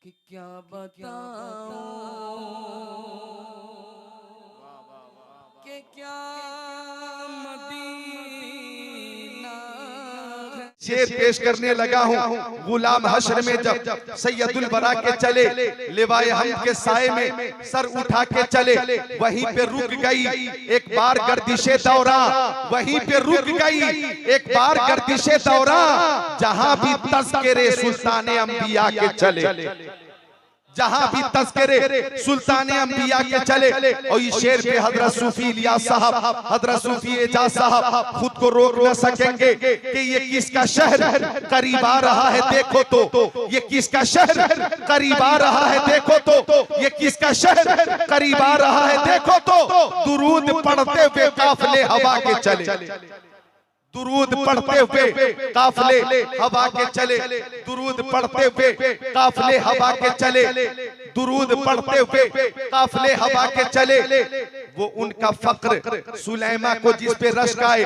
कि क्या बताऊं कि क्या मदीना है। शेर पेश करने लगा हूँ। गुलाम हश्र में जब सैयदुल बरा के चले, लिवाए हम के साए में सर उठा के चले, वहीं पे रुक गई एक बार गर्दिशे दौरा, वहीं पे रुक गई एक बार गर्दिशे दौरा, जहां भी तज़किरे सुल्ताने अंबिया के चले, जहां भी तज़किरे सुल्ताने अंबिया के चले। और इस शेर पे हजरत सूफी इलियास साहब, हजरत सूफी एजाज साहब खुद को रोक न सकेंगे कि ये किसका शहर करीब आ रहा है देखो तो, ये किसका शहर करीब आ रहा है देखो तो, ये किसका शहर करीब आ रहा है देखो तो। दुरूद पढ़ते हुए काफिले हवा के चले, दुरूद पढ़ते हुए काफिले हवा के चले, दुरूद पढ़ते हुए काफिले हवा के चले, दुरूद पढ़ते हुए काफिले हवा के चले। वो उनका फक्र सुलैमा को जिस पे रश्क आए,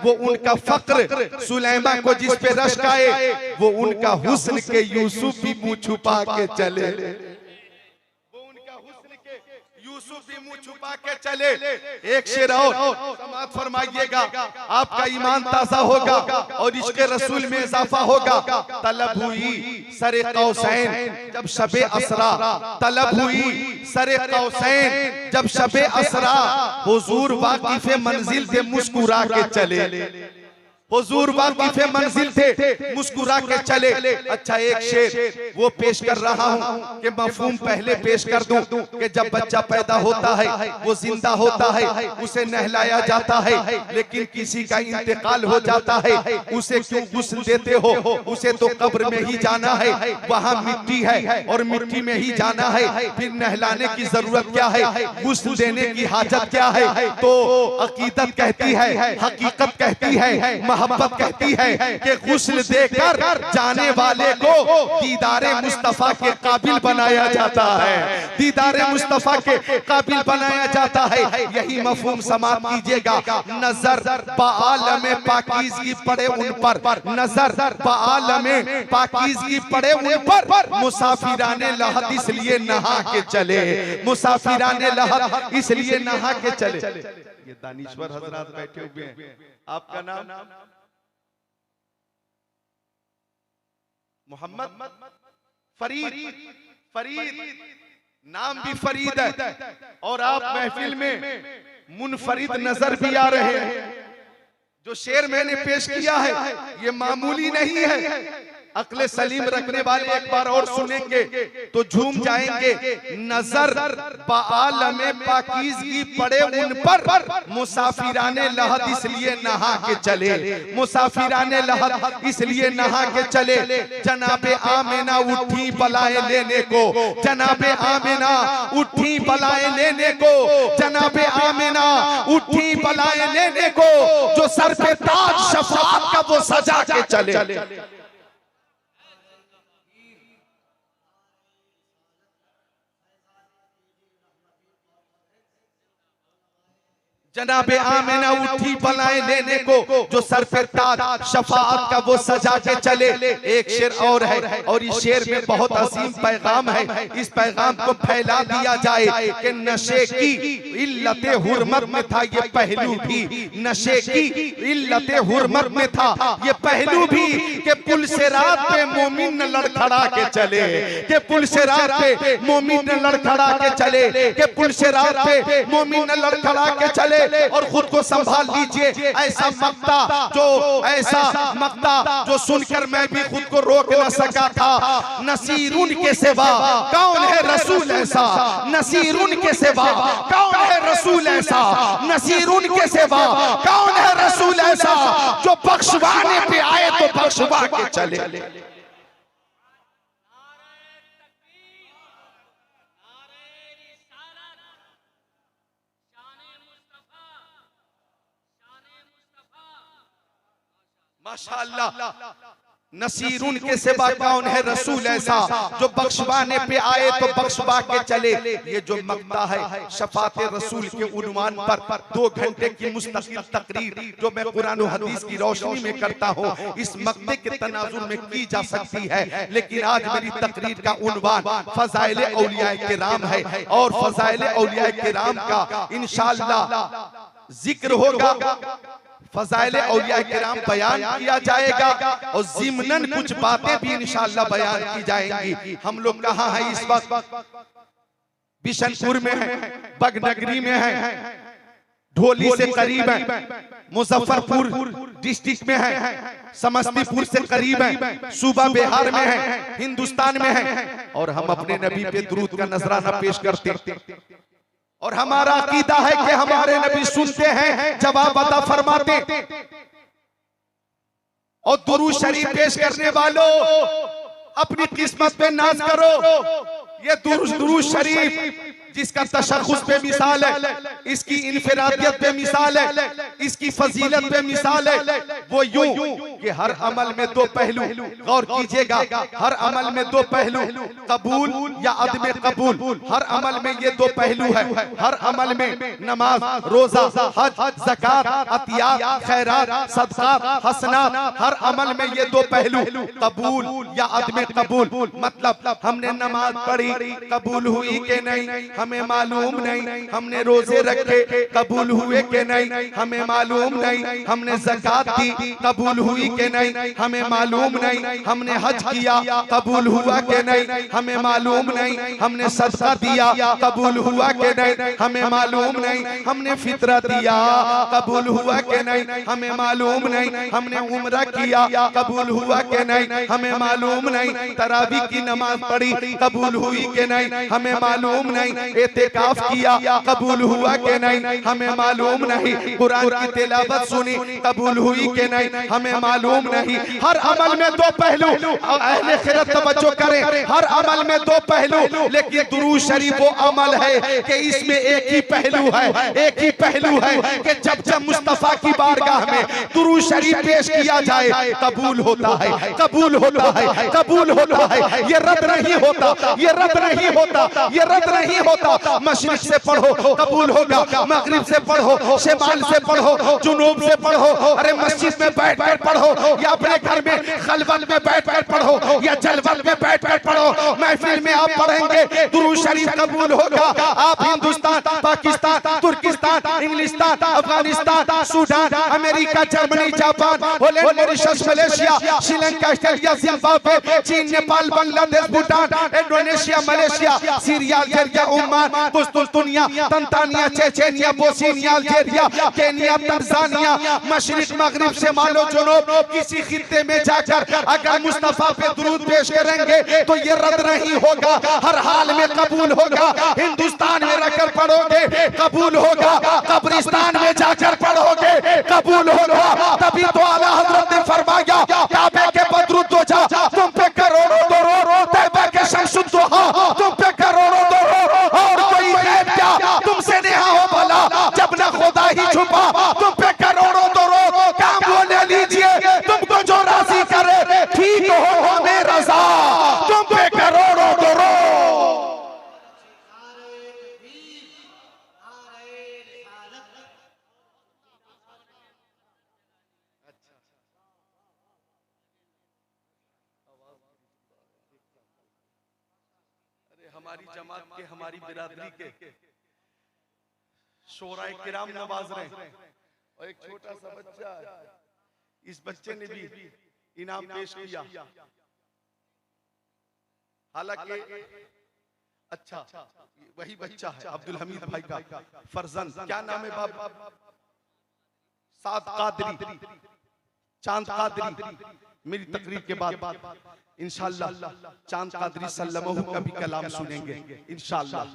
वो उनका फक्र सुलैमा को जिस पे रश्क आए, वो उनका हुस्न के यूसुफ भी मुंह छुपा के चले, यूसुफ भी मुंह छुपा के चले। एक शेर और समाअत फरमाइएगा, आपका ईमान ताज़ा होगा और इश्क़े रसूल में इजाफा होगा। तलब हुई सरे कौसैन जब शबे असरा, तलब हुई सरे कौसैन जब शबे असरा, हुजूर वाकिफ़े मंजिल थे मुस्कुरा के चले, हुजूर वाकिफ़े मंजिल थे मुस्कुरा के चले। अच्छा एक शेर वो पेश कर रहा हूँ कि मफहूम पहले पेश कर दूं कि जब बच्चा पैदा होता है वो जिंदा होता है, उसे नहलाया जाता है, लेकिन किसी का इंतकाल हो जाता है, उसे क्यों गुस्ल देते हो? उसे तो कब्र में ही जाना है, वहाँ मिट्टी है और मिट्टी में ही जाना है, फिर नहलाने की जरूरत क्या है, गुस्ल देने की हाजत क्या है? तो अकीदत कहती है, हकीकत कहती है, मोहब्बत कहती है कि गुस्ल देकर जाने वाले को दीदारे मुस्तफा के काबिल बनाया जाता है, दीदारे मुस्तफा के काबिल बनाया जाता है। यही मफहूम समाप्त कीजिएगा। नजर बाआलमे पाकीज़गी पड़े उन पर, नजर बाआलमे पाकीज़गी पड़े उन पर, मुसाफिराने लहद इसलिए नहा के चले, मुसाफिराने लहद इसलिए नहा के चले। ये दानिश्वर हजरात बैठे हुए हैं। आपका नाम मोहम्मद फरीद, फरीद नाम भी फरीद है और आप महफिल में मुनफरिद नजर भी आ रहे हैं। जो शेर मैंने पेश किया है ये मामूली नहीं है। अक्ले सलीम रखने वाले एक बार और सुनेंगे तो झूम जाएंगे। नजर बाआलमे पाकीज़गी पड़े उन पर, मुसाफिराने लहद इसलिए नहा के चले, मुसाफिराने लहद इसलिए नहा के चले। जनाबे आमिना उठी बलाए लेने को, जनाबे आमिना उठी बलाए लेने को, जनाबे आमिना उठी बलाए लेने को, जो सर पे ताज शफाअत का वो सजा के चले। जनाबे आमिना उठी बलाए लेने को, जो सर पे ताज शफाअत का वो सजा के चले। एक शेर और है और इस शेर में बहुत अजीम पैगाम है। इस पैगाम को फैला दिया जाए कि नशे की इल्लते हुर्मत में था ये पहलू भी, नशे की इल्लते हुर्मत में था ये पहलू भी, कि पुल से रात पे मोमिन न लड़खड़ा के चले, कि पुल से रात पे मोमिन न लड़खड़ा के चले, कि पुल से रात पे मोमिन न लड़खड़ा के चले। और खुद को संभाल लीजिए। ऐसा मक्ता जो सुनकर मैं भी खुद को रोक न सका था। नसीरुन के सिवा कौन है रसूल ऐसा, नसीरुन के सिवा कौन है रसूल ऐसा, नसीरुन के सिवा कौन है रसूल ऐसा, जो बख्शवाने पे आए तो बख्शवा के चले। माशाअल्लाह नसीरुन के सिवा कौन है रसूल ऐसा जो बख्शवाने पे आए तो बख्शवा के चले। ये जो मकता है शफाते रसूल के उन्वान पर 2 घंटे की मुस्तकिल तकरीर जो मैं कुरान और हदीस की रोशनी में करता हूँ, इस मकते के तनाजुर में की जा सकती है। लेकिन आज मेरी तकरीर का उन्वान फज़ाइल औलिया किराम है और फज़ाइल औलिया किराम का इंशाअल्लाह जिक्र होगा, फज़ाइल औलिया किराम बयान किया जाएगा और ज़िमनन कुछ बातें भी इंशाअल्लाह बयान की जाएंगी। हम लोग कहाँ हैं इस वक्त? बिशनपुर में है, बगनगरी में है, ढोली से करीब है, मुजफ्फरपुर डिस्ट्रिक्ट में है, समस्तीपुर से करीब है, सूबा बिहार में है, हिंदुस्तान में है। और हम अपने नबी पे दुरूद का नजराना पेश करते और हमारा अकीदा है कि हमारे नबी सुनते हैं, जवाब अता फरमाते। और दुरूद शरीफ पेश करने वालों, अपनी किस्मत पे नाज करो। ये दुरूद शरीफ जिसका तशख्खुस पे मिसाल है, इसकी इनफिरादियत पे मिसाल है, इसकी फजीलत पे मिसाल है। वो यूं कि हर अमल में 2 पहलू, गौर कीजिएगा, हर अमल में 2 पहलू, कबूल या अदम कबूल। हर अमल में ये 2 पहलू है। हर अमल में नमाज, रोजा, हज, ज़कात, अतियात, खैरात, सदक़ात, हसनात, हर अमल में ये 2 पहलू, कबूल या अदम कबूल। मतलब हमने नमाज पढ़ी, कबूल हुई कि नहीं हमें मालूम नहीं, हमने रोजे रखे, कबूल हुए कि नहीं हमें मालूम नहीं, हमने ज़कात दी, कबूल हुई कि नहीं हमें मालूम नहीं, हमने हज किया, कबूल हुआ कि नहीं हमें मालूम नहीं, हमने सदका दिया, कबूल हुआ कि नहीं हमें मालूम नहीं, हमने फितरा दिया, कबूल हुआ कि नहीं हमें मालूम नहीं, हमने उम्रा किया, कबूल हुआ कि नहीं हमें मालूम नहीं, तरावी की नमाज पढ़ी, कबूल हुई कि नहीं हमें मालूम नहीं, एतेकाफ किया, कबूल हुआ कि नहीं हमें मालूम नहीं, कुरान की तिलावत सुनी, कबूल हुई कि नहीं हमें मालूम नहीं। हर अमल में 2 पहलू, अहले खिरत तवज्जो करें, हर अमल में 2 पहलू। लेकिन दुरूद शरीफ वो अमल है कि इसमें एक ही पहलू है, एक ही पहलू है कि जब जब मुस्तफा की बारगाह में दुरूद शरीफ पेश किया जाए, कबूल होता है, कबूल होता है, कबूल होता है। ये रद्द नहीं होता, ये रद्द नहीं होता, ये रद्द नहीं होता। मशरिक से पढ़ो कबूल होगा, मगरिब से पढ़ो, शिमाल से पढ़ो, जुनूब से पढ़ो, अरे मस्जिद में बैठ कर पढ़ो या अपने घर में खलवत में बैठ कर पढ़ो या जलवत में बैठ कर पढ़ो, महफिल में आप पढ़ेंगे दुरूद शरीफ कबूल होगा। आप हिंदुस्तान, पाकिस्तान, तुर्किस्तान, इंग्लिस्तान, Afghanistan, Sudan, America, Germany, Japan, Holland, Mauritius, Malaysia, Sri Lanka, Australia, Zimbabwe, चीन, Nepal, Bangladesh, Bhutan, Indonesia, Malaysia, Syria, Algeria, Oman, तुनिया, Tanzania, Chechnya, Bosnia, Algeria, Kenya, Tanzania, मशरिक मगरिब से मालो जुनूब किसी खित्ते में जाकर अगर मुस्तफा पे दुरूद पेश करेंगे तो ये रद्द नहीं होगा, हर हाल में कबूल होगा। हिंदुस्तान में रहकर पढ़ोगे कबूल होगा, कब्रिस्तान में जाकर पढ़ोगे कबूल होगा। तभी तो आला हजरत ने फरमाया, काबे के बदरुद दो जा, तुम पे करोड़ों दरूद, तैबा के शमसुद दुहा, तुम पे करोड़ों दरूद, और कोई गैब क्या तुमसे नेहा हो भला, जब ना खुदा ही छुपा, तुम पे करोड़ों दरूद, काम वो ले लीजिए तुमको जो राजी करे, ठीक हो हमें रजा, तुम पे करोड़ों दरूद। हमारी जमात के, हमारी बिरादरी के शोराए किराम नवाज रहे हैं और एक छोटा सा बच्चा, इस बच्चे ने भी इनाम पेश किया। हालांकि अच्छा वही बच्चा है अब्दुल हमीद भाई का फर्जंद, क्या नाम है बाप? साद कादरी, चांद कादरी। मेरी तकरीर के बाद इंशाअल्लाह चांद कादरी सल्लल्लाहु का भी कलाम सुनेंगे इंशाअल्लाह।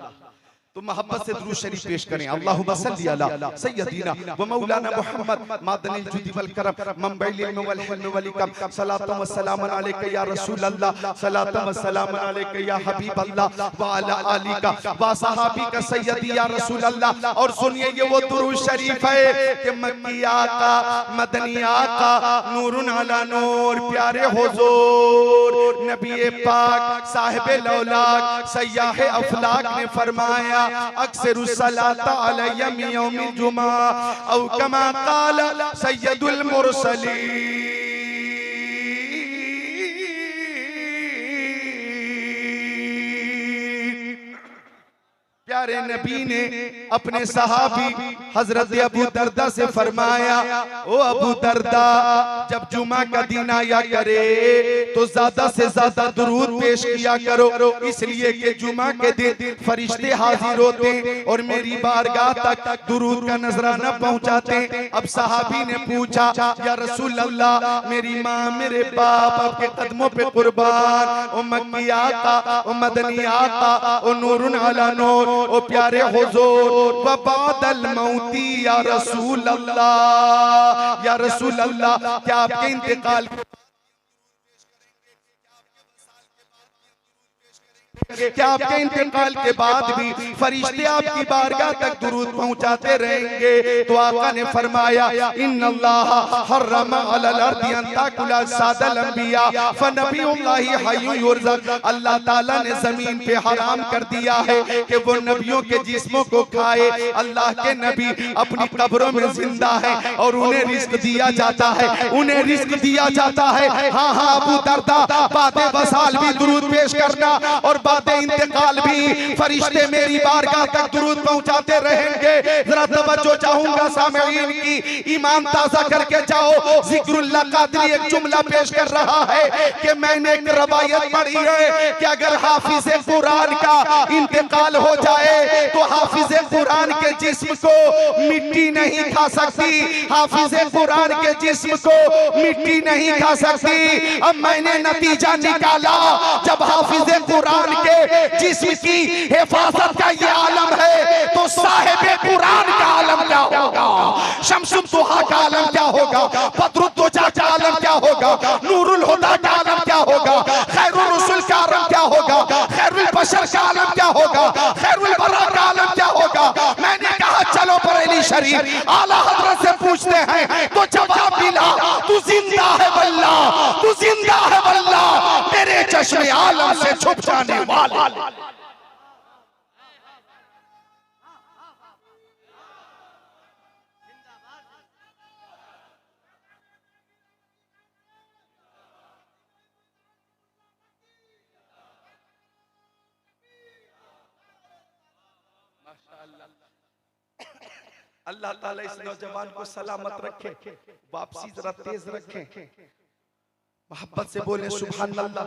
तो मोहब्बत से दुरूद शरीफ पेश करें। अल्लाहुम्मा सल्ली अला सय्यदीना व मौलाना मुहम्मद मादनिल जुदी वल करम मंबइल इल्म वल हिल्म वल इकम सलातु व सलामुन अलैका या रसूल अल्लाह सलातु व सलामुन अलैका या हबीब अल्लाह व अला आलिका व सहाबीका सय्यदी या रसूल अल्लाह। और सुनिए ये वो दुरूद शरीफ है कि मक्की आका मदनी आका नूरुन अला नूर प्यारे हुजूर नबी पाक साहिब लौलाक सय्याह अफलाक ने फरमाया अक्सर सलाता अलैया मिन यौमिल जुमा औ कमा क़ाल सय्यदुल मुरसलीन। प्यारे नबी ने अपने सहाबी हजरत अबू दरदा से फरमाया, ओ अबू दरदा जब जुमा का दिन आया करे तो ज्यादा से ज्यादा दुरूद पेश किया करो, इसलिए कि जुमा के दिन फरिश्ते हाजिर होते और मेरी बारगाह तक दुरूद का नजराना पहुंचाते। अब सहाबी ने पूछा, या रसूल अल्लाह मेरी माँ मेरे बाप आपके कदमों पे कुर्बान, ओ मक्की आका ओ मदनी आका ओ नूरुन अला नूर ओ प्यारे हुजूर व बादल मौती या रसूल अल्लाह, या रसूल अल्लाह क्या आपके इंतकाल क्या आपके इंतकाल के बाद भी फरिश्ते आपकी बारगाह तक दुरूद पहुंचाते रहेंगे? तो आका ने फरमाया, इन्नल्लाह हर्रमा अलल अर्दी अन ताकुला सादल अंबिया फनबियुल्लाहि हय्युन युरज़क। अल्लाह ताला ने जमीन पे हराम कर दिया है कि वो नबियों के जिस्मों को खाए। अल्लाह के नबी अपनी कब्रों में जिंदा है और उन्हें रिस्क दिया जाता है, उन्हें रिस्क दिया जाता है। हाँ हाँ अबू दरदा बादे वसाल भी दुरूद पेश करना और बादे इंतकाल भी फरिश्ते मेरी बारगाह तक दुरूद पहुंचाते रहेंगे। जरा तवज्जो चाहूंगा सामईन की, ईमान ताजा करके जाओ। जिक्रुल्लाह कादरी एक जुमला पेश कर रहा है कि मैंने एक रवायत पढ़ी है कि अगर हाफिज कुरान का इंतकाल हो जाए तो हाफिज कुरान के जिस्म को मिट्टी नहीं खा सकती, हाफिज कुरान के जिस्म को मिट्टी नहीं खा सकती। अब मैंने नतीजा निकाला, जब हाफिज कुरान के जिस्म की हिफाजत का ये आलम है तो साहिब कुरान का आलम क्या होगा, शम्सुद्दुहा का आलम क्या होगा, बदरुद्दुजा का आलम क्या होगा, नूरुल हुदा का आलम क्या होगा, खैरुर रसूल का आलम क्या होगा, खैरुल बशर का आलम क्या होगा, खैरुल बरा का आलम क्या होगा। मैंने कहा चलो बरेली शरीफ आला हजरत से पूछते हैं, तो जवाब मिला तू जिंदा है वल्लाह, तू जिंदा है वल्लाह, तेरे चश्मे आलम से छुप जाने वाले। अल्लाह ताला इस नौजवान को सलामत रखे, वापसी जरा तेज रखे, मोहब्बत से बोले सुभान अल्लाह।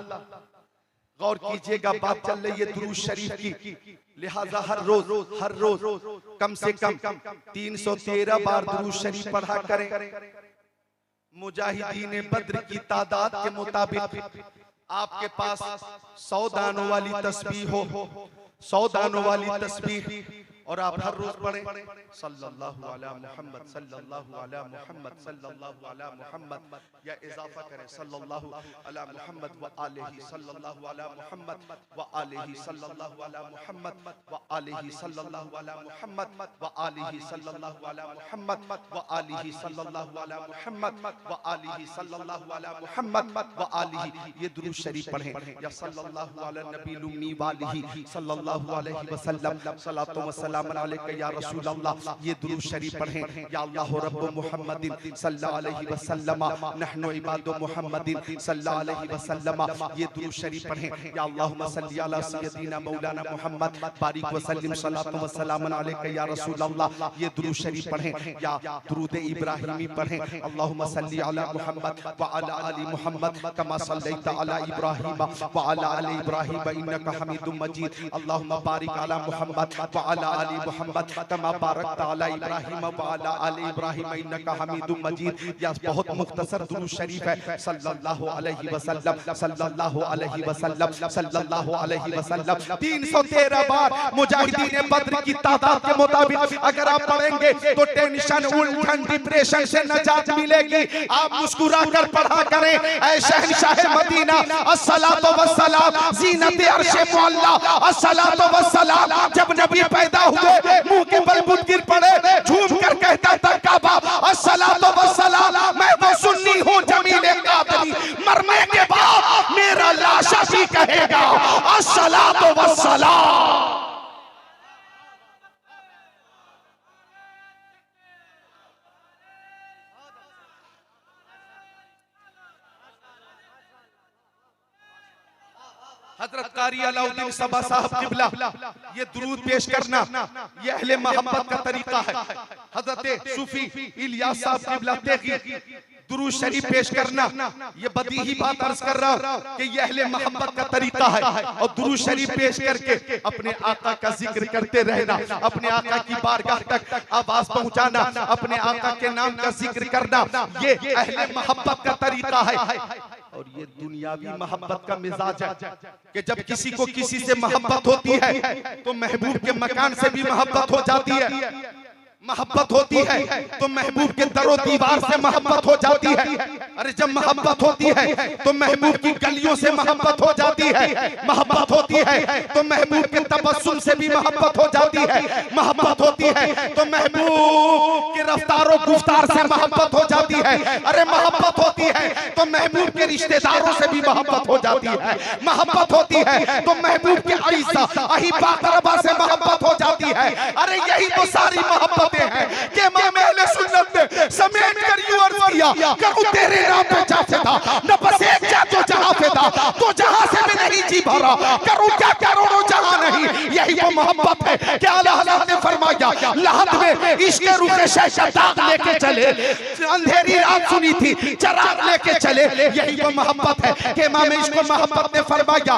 गौर कीजिएगा, बात चल रही है दुरूद शरीफ की, लिहाजा हर रोज कम से कम 313 बार दुरूद शरीफ पढ़ा करें। मुजाहिदीन बद्र की तादाद के मुताबिक आपके पास 100 दानों वाली तस्बीह हो, 100 दानों वाली तस्बीह, और आप हर रोज पढ़ें सल्लल्लाहु अलैहि मुहम्मद सल्लल्लाहु अलैहि मुहम्मद सल्लल्लाहु अलैहि मुहम्मद, या इजाफा करें सल्लल्लाहु अलैहि मुहम्मद व आलिहि सल्लल्लाहु अलैहि मुहम्मद व आलिहि सल्लल्लाहु अलैहि मुहम्मद व आलिहि सल्लल्लाहु अलैहि मुहम्मद व आलिहि सल्लल्लाहु अलैहि मुहम्मद व आलिहि सल्लल्लाहु अलैहि मुहम्मद व आलिहि सल्लल्लाहु अलैहि मुहम्मद व आलिहि। ये दुरूद शरीफ पढ़ें, या सल्लल्लाहु अला नबील उम्मी वालिहि सल्लल्लाहु अलैहि वसल्लम सलातो व सलाम अलैका या रसूल अल्लाह। ये दुरूद शरीफ पढ़ें, या अल्लाह रब्बु मुहम्मदिन सल्लल्लाहु अलैहि वसल्लम नहनु इबादु मुहम्मदिन सल्लल्लाहु अलैहि वसल्लम। ये दुरूद शरीफ पढ़ें, या अल्लाहुम्मा सल्ली अला सय्यदिना मौलाना मुहम्मद बारिक व सल्लिम सलातो व सलाम अलैका या रसूल अल्लाह। ये दुरूद शरीफ पढ़ें, या दुरूद इब्राहिमी पढ़ें, अल्लाहुम्मा सल्ली अला मुहम्मद व अला आलि मुहम्मद कमा सल्लैता अला इब्राहीम व अला आलि इब्राहीम इन्नका हमीदुम मजीद। अल्लाहुम्मा बारिक अला मुहम्मद व अला आलि मुहम्मद कमा बारकत अला इब्राहीम व अला आलि इब्राहीम इन्नका हमीदुम मजीद। यह बहुत मुख्तसर दुरूद शरीफ है। सल्लल्लाहु अलैहि वसल्लम, सल्लल्लाहु अलैहि वसल्लम, सल्लल्लाहु अलैहि वसल्लम 313 बार। मुजाहिदीन बद्र की तादाद के मुताबिक अगर आप पढ़ेंगे तो टेंशन, उलझन, डिप्रेशन से नजात मिलेगी। आप मुस्कुरा कर पढ़ा करें। ऐ शहंशाह मदीना अस्सलातु वस्सलाम ज़ीनत अर्शे मौला अस्सलातु वस्सलाम। जब नबी पैदा हुए मुंह के बल बुत गिर पड़े, झूम कर कहता था काबा अस्सलातु वस्सलाम। मैं वो सुन्नी हूँ जमीले कादरी, मरने के बाद मेरा लाशा भी कहेगा अस्सलातु वस्सलाम। हजरत कारी अलाउद्दीन सबा साहब किबला, ये दुरूद पेश करना ये अहले मोहब्बत का तरीका है। हजरत सूफी इलियास साहब किबला तेगी दुरूद शरीफ पेश करना, ये बदीही बात अर्ज कर रहा हूं कि ये अहले मोहब्बत का तरीका है। और दुरूद शरीफ पेश करके अपने आका का जिक्र करते रहना, अपने आका की बारगाह तक आवाज पहुंचाना, अपने आका के नाम का जिक्र करना, ये अहले मोहब्बत का तरीका है। और ये दुनियावी मोहब्बत का मिजाज है कि जब किसी को किसी से मोहब्बत होती है तो महबूब के मकान से भी मोहब्बत हो जाती है। मोहब्बत होती है तो महबूब के दरो दीवार से मोहब्बत हो जाती है। अरे जब मोहब्बत होती है तो महबूब की गलियों से मोहब्बत हो जाती है। मोहब्बत होती है तो महबूब के तबस्सुम से भी मोहब्बत हो जाती है। मोहब्बत होती है तो महबूब के रफ्तारों गुफ्तार से मोहब्बत हो जाती है। अरे मोहब्बत होती है तो महबूब के रिश्तेदारों से भी मोहब्बत हो जाती है। मोहब्बत होती है तो महबूब के अईसा अहिबा अक़रबा से मोहब्बत हो जाती है। अरे यही तो सारी मोहब्बत हैं कि इमाम अहले सुन्नत ने समेट कर यूं अर्ज किया, करूं तेरे नाम पे जा फिदा, न बस एक जा तो जहां फिदा, तो जहां से भी नहीं जी भरा, करूं क्या करोड़ों जहां नहीं। यही वो मोहब्बत है कि आला हज़रत ने फरमाया लहद में इश्क रुख़ शहशादाग लेके चले, अंधेरी रात सुनी थी चराग लेके चले। यही वो मोहब्बत है कि इमाम इश्क मोहब्बत ने फरमाया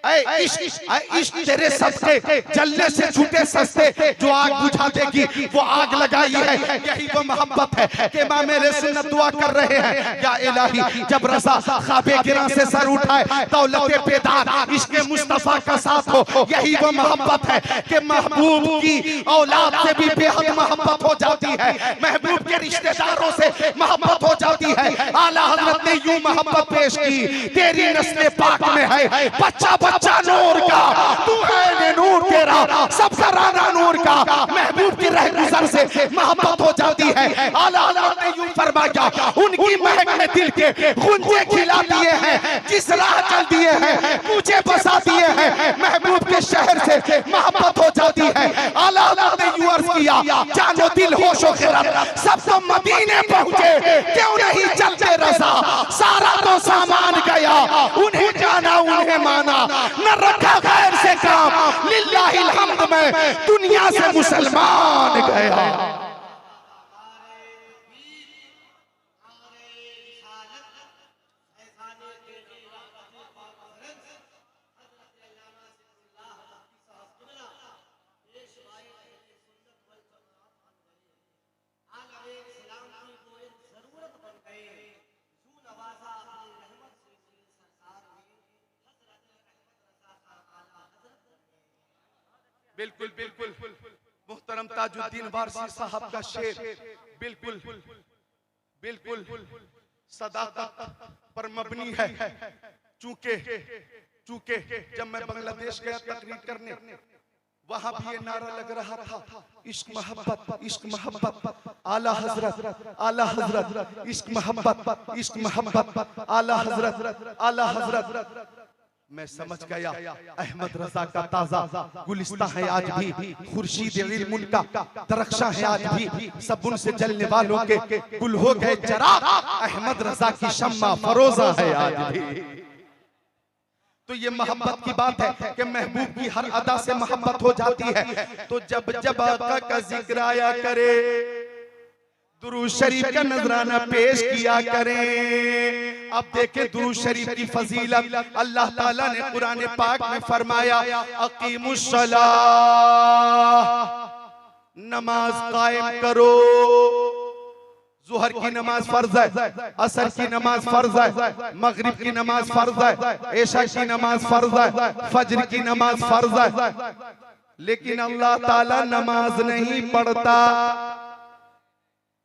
इश्क तेरे सस्ते जलने से छूटे सस्ते, जो आग बुझा देगी वो आग लगाई है। यही वो मोहब्बत है कि इमाम मेरे सुन्नत दुआ कर रहे हैं, या इलाही जब रज़ा ख़ाबे गिरा से सर उठाए दौलत बेदार इश्क मुस्तफ़ा का साथ हो। यही वो मोहब्बत है कि महबूब की औलाद से भी बेहद मोहब्बत हो जाती है, महबूब के रिश्तेदारों से मोहब्बत हो जाती है। आला हज़रत ने यूं मोहब्बत पेश की, तेरी नस्ल पाक में है बच्चा बच्चा नूर का, तू है नूर तेरा सब घराना नूर का। महबूब की रहगुज़र से मोहब्बत हो जाती है। आला हज़रत ने यूं फरमाया, उनकी महक में दिल के गुंजे खिला दिए हैं, जिस राह चल दिए हैं मुझे बसा दिए हैं। महबूब के शहर से मोहब्बत हो जाती है। आला हज़रत ने यूं अर्ज़ किया, जानो दिल होशो खिरत सब तो मदीने पहुंचे, क्यों नहीं चलते रज़ा, सारा तो सामान गया, उन्हें जाना उन्हें माना, न रखा खैर से काम, लिल्लाहिल हम्द में दुनिया से मुसलमान गया। बिल्कुल बिल्कुल मुहतरम ताजुद्दीन वारसी साहब का शेर बिल्कुल बिल्कुल सदाकत पर मबनी है। चूंकि जब मैं बांग्लादेश गया तकरीर करने, वहां भी ये नारा लग रहा था, इश्क मोहब्बत, इश्क मोहब्बत, आला हजरत, आला हजरत, इश्क मोहब्बत, इश्क मोहब्बत, आला हजरत, आला हजरत। मैं समझ गया अहमद रजा का ताजा गुलिस्ता है आज भी, खुर्शीद इल्म उनका दरख्शा है आज भी, सब उनसे जलने वालों के गुल हो गए चराग, अहमद रजा की शम्मा फरोजा है आज भी। तो ये मोहब्बत की बात है कि महबूब की हर अदा से मोहब्बत हो जाती है। तो जब जब आका का जिक्र आया करे दुरूद शरीफ का नजराना पेश किया करें। अब देखें दुरूद शरीफ की फजीलत। अल्लाह ताला ने कुरान पाक में फरमाया अकीमुस्सलाह, नमाज कायम करो। ज़ुहर की नमाज फर्ज है, असर की नमाज फर्ज है, मगरिब की नमाज फर्ज है, ऐशा की नमाज फर्ज है, फज्र की नमाज फर्ज है। लेकिन अल्लाह ताला नमाज नहीं पढ़ता।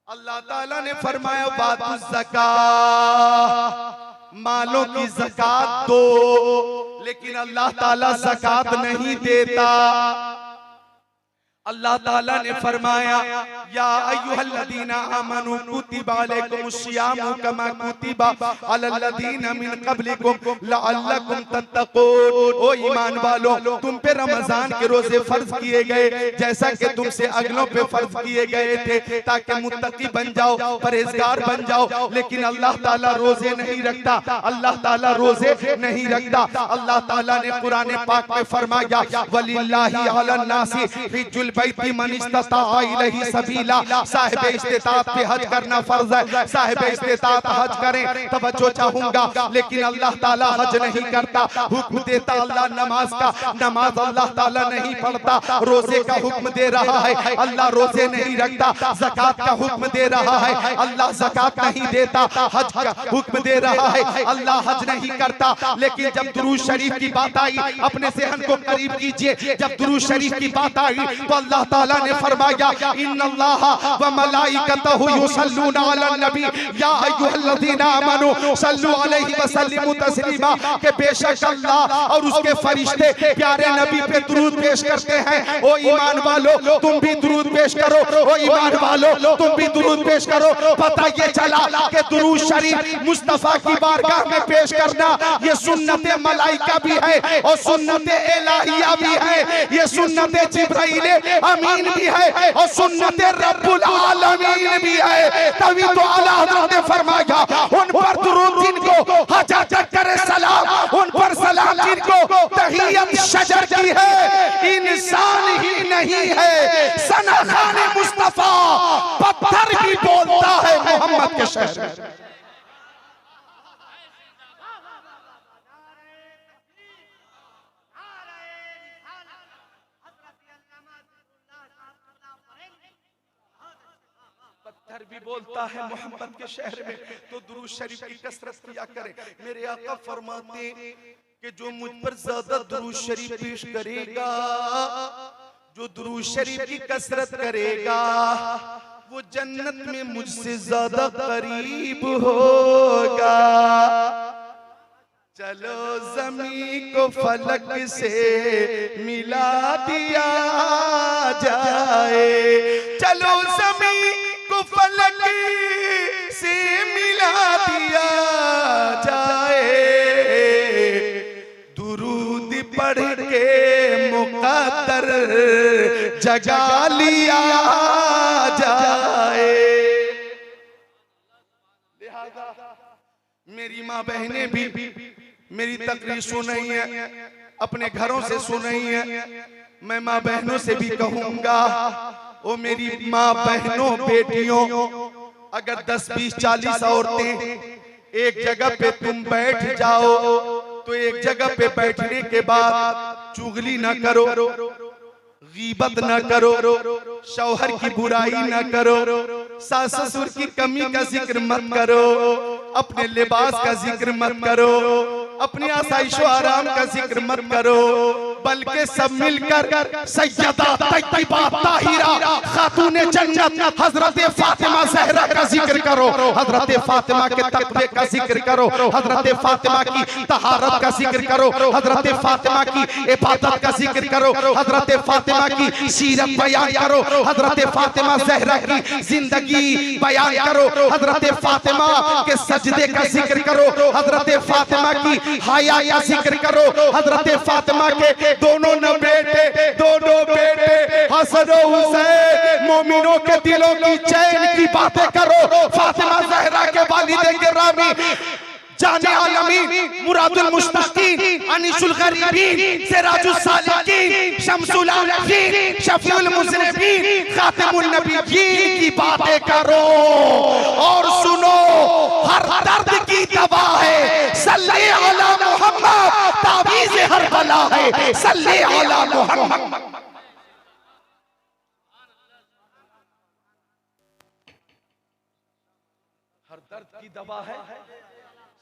अल्लाह ताला ने फरमाया बातु ज़कात, मालों की ज़कात दो। लेकिन अल्लाह ताला ज़कात नहीं देता। अल्लाह ताला ने फरमाया या अय्युहल्लज़ीना आमनू कुतिबा अलैकुमुस्सियामु कमा कुतिबा अलल्लज़ीना मिन क़ब्लिकुम लअल्लकुम तत्तक़ून। ओ ईमान वालों, तुम पे रमजान के रोजे फर्ज किए गए जैसा कि तुमसे अगलों पे फर्ज किए गए थे, ताकि मुत्तकी बन जाओ, परहेजगार बन जाओ। लेकिन अल्लाह ताला रोजे नहीं रखता, अल्लाह ताला रोजे नहीं रखता। अल्लाह ताला ने कुरान पाक में फरमाया वलिल्लाहि अलन नासी हिज्जुल बैती मन इस्तता इलैहि सबीला। साहिब इस्तिताअत पे हज करना फर्ज है, साहिब इस्तिताअत हज करें। तवज्जो चाहूंगा, लेकिन अल्लाह ताला हज नहीं करता। हुक्म देता अल्लाह नमाज का, नमाज अल्लाह ताला नहीं पढ़ता। रोजे का हुक्म दे रहा है, अल्लाह रोजे नहीं रखता। ज़कात का हुक्म दे रहा है, अल्लाह ज़कात नहीं देता। हज का हुक्म दे रहा है, अल्लाह हज नहीं करता। लेकिन जब दुरूद शरीफ की बात आई, अपने ज़हन को करीब कीजिए, जब दुरूद शरीफ की बात आई तो अल्लाह ताला ने फरमाया इन्नल्लाहा व मलाइकतहु युसल्लूना अलन नबी या अय्युहल्लज़ीना आमनू सल्लु अलैहि व सल्लिमू तस्लीमा। के बेशक अल्लाह और उसके फरिश्ते प्यारे नबी पे दुरूद पेश करते हैं। ओ ईमान वालों, तुम भी दुरूद पेश करो। ओ ईमान वालों, तुम भी दुरूद पेश करो। पता ये चला कि दुरूद शरीफ मुस्तफा की बारगाह में पेश करना ये सुन्नत मलाइका भी है और सुन्नत इलाहिया भी है, ये सुन्नत जिब्राइल अमीन भी है और सुन्नत रब्बुल आलमीन भी है। तभी तो आला हज़रत ने फरमाया उन पर दुरूद जिनको हजरत करे सलाम, उन पर सलाम जिनको तहियत शजर की है, इंसान ही नहीं है सनाखान मुस्तफा पत्थर भी बोलता है मोहम्मद के शहर में। पत्थर भी बोलता है मोहम्मद के शहर में। तो दुरूद शरीफ की कसरत किया करें। मेरे आका फरमाते कि जो मुझ पर ज्यादा दुरूद शरीफ पेश करेगा, जो दुरूद शरीफ की कसरत करेगा, वो जन्नत में मुझसे ज्यादा करीब होगा। चलो ज़मीं को फलक से मिला दिया जाए, चलो ज़मीं को फलक से मिला दिया जाए। दुरूद पढ़ के मुक़द्दर जगा लिया जाए। लिहाजा मेरी माँ बहनें भी मेरी तकरीर सुनाई है, अपने घरों से सुनाई है। मैं माँ बहनों से भी कहूंगा, ओ मेरी माँ बहनों बेटियों, अगर 10, 20, 40 औरतें एक जगह पे तुम बैठ जाओ तो एक जगह पे बैठने के बाद चुगली ना करो, गीबत ना करो, शौहर की बुराई ना करो, सास ससुर की कमी का जिक्र मत करो, अपने लिबास का जिक्र मत करो, अपनी आसाइश व आराम का जिक्र मत करो, बल्कि सब मिलकर सैयदा तैयबा ताहिरा खातून जन्नत हजरत फातिमा ज़हरा का जिक्र करो, हजरत फातिमा के तक़वे का जिक्र करो, हजरत फातिमा की तहारत का जिक्र करो, हजरत फातिमा की इबादत का जिक्र करो, हजरत फातिमा की सीरत बयान करो, हजरत फातिमा ज़हरा की जिंदगी बयान करो, हजरत फातिमा के सजदे का जिक्र करो, हजरत फातिमा की हया का जिक्र करो, हजरत फातिमा के दोनों बेटे हसन और हुसैन मोमिनों के दिलों की चैन की बातें करो। फातिमा ज़हरा के वालिद गिरामी जाने आलमीन, मुरादुल मुश्ताकीन, अनीसुल गरीबीन, सिराजुस सालिकीन, शम्सुल आरिफीन, शफीउल मुज़निबीन, खातिमुन नबिय्यीन की बातें करो और सुनो। हर दर्द की दवा है सल्ले अला मोहम्मद, तावीज़ हर बला है सल्ले अला मोहम्मद। हर दर्द की दवा है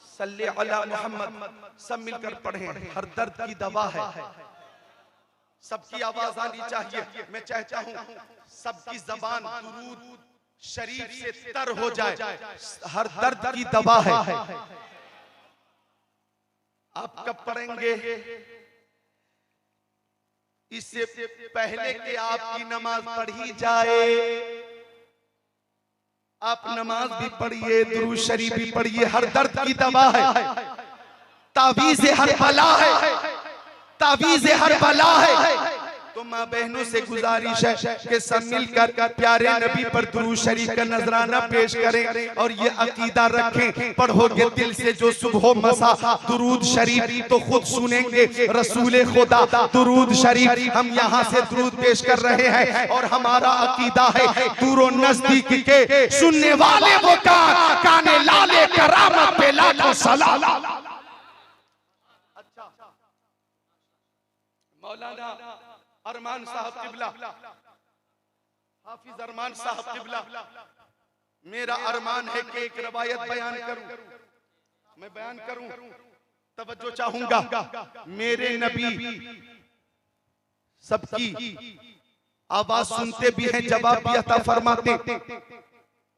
सल्ले अला मोहम्मद। सब मिलकर पढ़ें, हर दर्द की दवा है। सबकी आवाज आनी चाहिए। मैं चाहता हूं सबकी जबान दुरूद शरीफ से तर हो जाए। हर दर्द की दवा है। आप कब पढ़ेंगे? इससे पहले कि आपकी नमाज पढ़ी जाए, आप नमाज भी पढ़िए, दुरूद शरीफ भी पढ़िए। हर दर्द की दवा है, तावीज़ हर बला है, तावीज़ हर बला है। तो माँ बहनों से गुजारिश है कि सब मिलकर प्यारे नबी पर दुरूद शरीफ का नजराना पेश करें और ये अकीदा रखें, पढ़ोगे दिल से जो सुबह मसा दुरूद शरीफ तो खुद सुनेंगे रसूल खुदा दुरूद शरीफ। हम यहाँ से दुरूद पेश कर रहे हैं और हमारा अकीदा है दूरो नजदीक के सुनने वाले वो काने लाले करामत पे लाखों सलाम। मौलाना अरमान साहब किबला, हाफिज अरमान साहब किबला, मेरा अरमान है कि एक रवायत बयान करूं, मैं बयान करूं, तवज्जो चाहूंगा। मेरे नबी सबकी आवाज सुनते भी हैं, जवाब भी अता फरमाते।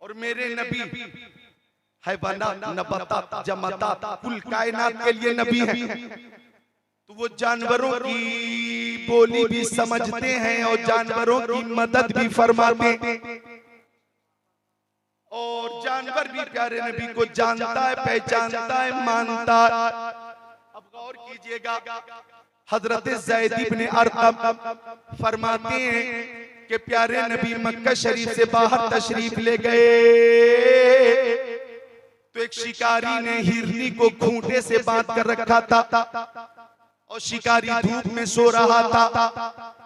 और मेरे नबी हैवानात, नबातात, जमातात, कुल कायनात के लिए नबी हैं। तो वो जानवरों की बोली भी समझते हैं और जानवरों की मदद भी फरमाते हैं और जानवर भी प्यारे नबी को जानता है, पहचानता है, मानता है। अब गौर कीजिएगा, हजरत ज़ैद इब्न अरक़म फरमाते हैं कि प्यारे नबी मक्का शरीफ से बाहर तशरीफ ले गए तो एक शिकारी ने हिरनी को खूंटे से बांध कर रखा था और शिकारी धूप में सो रहा था।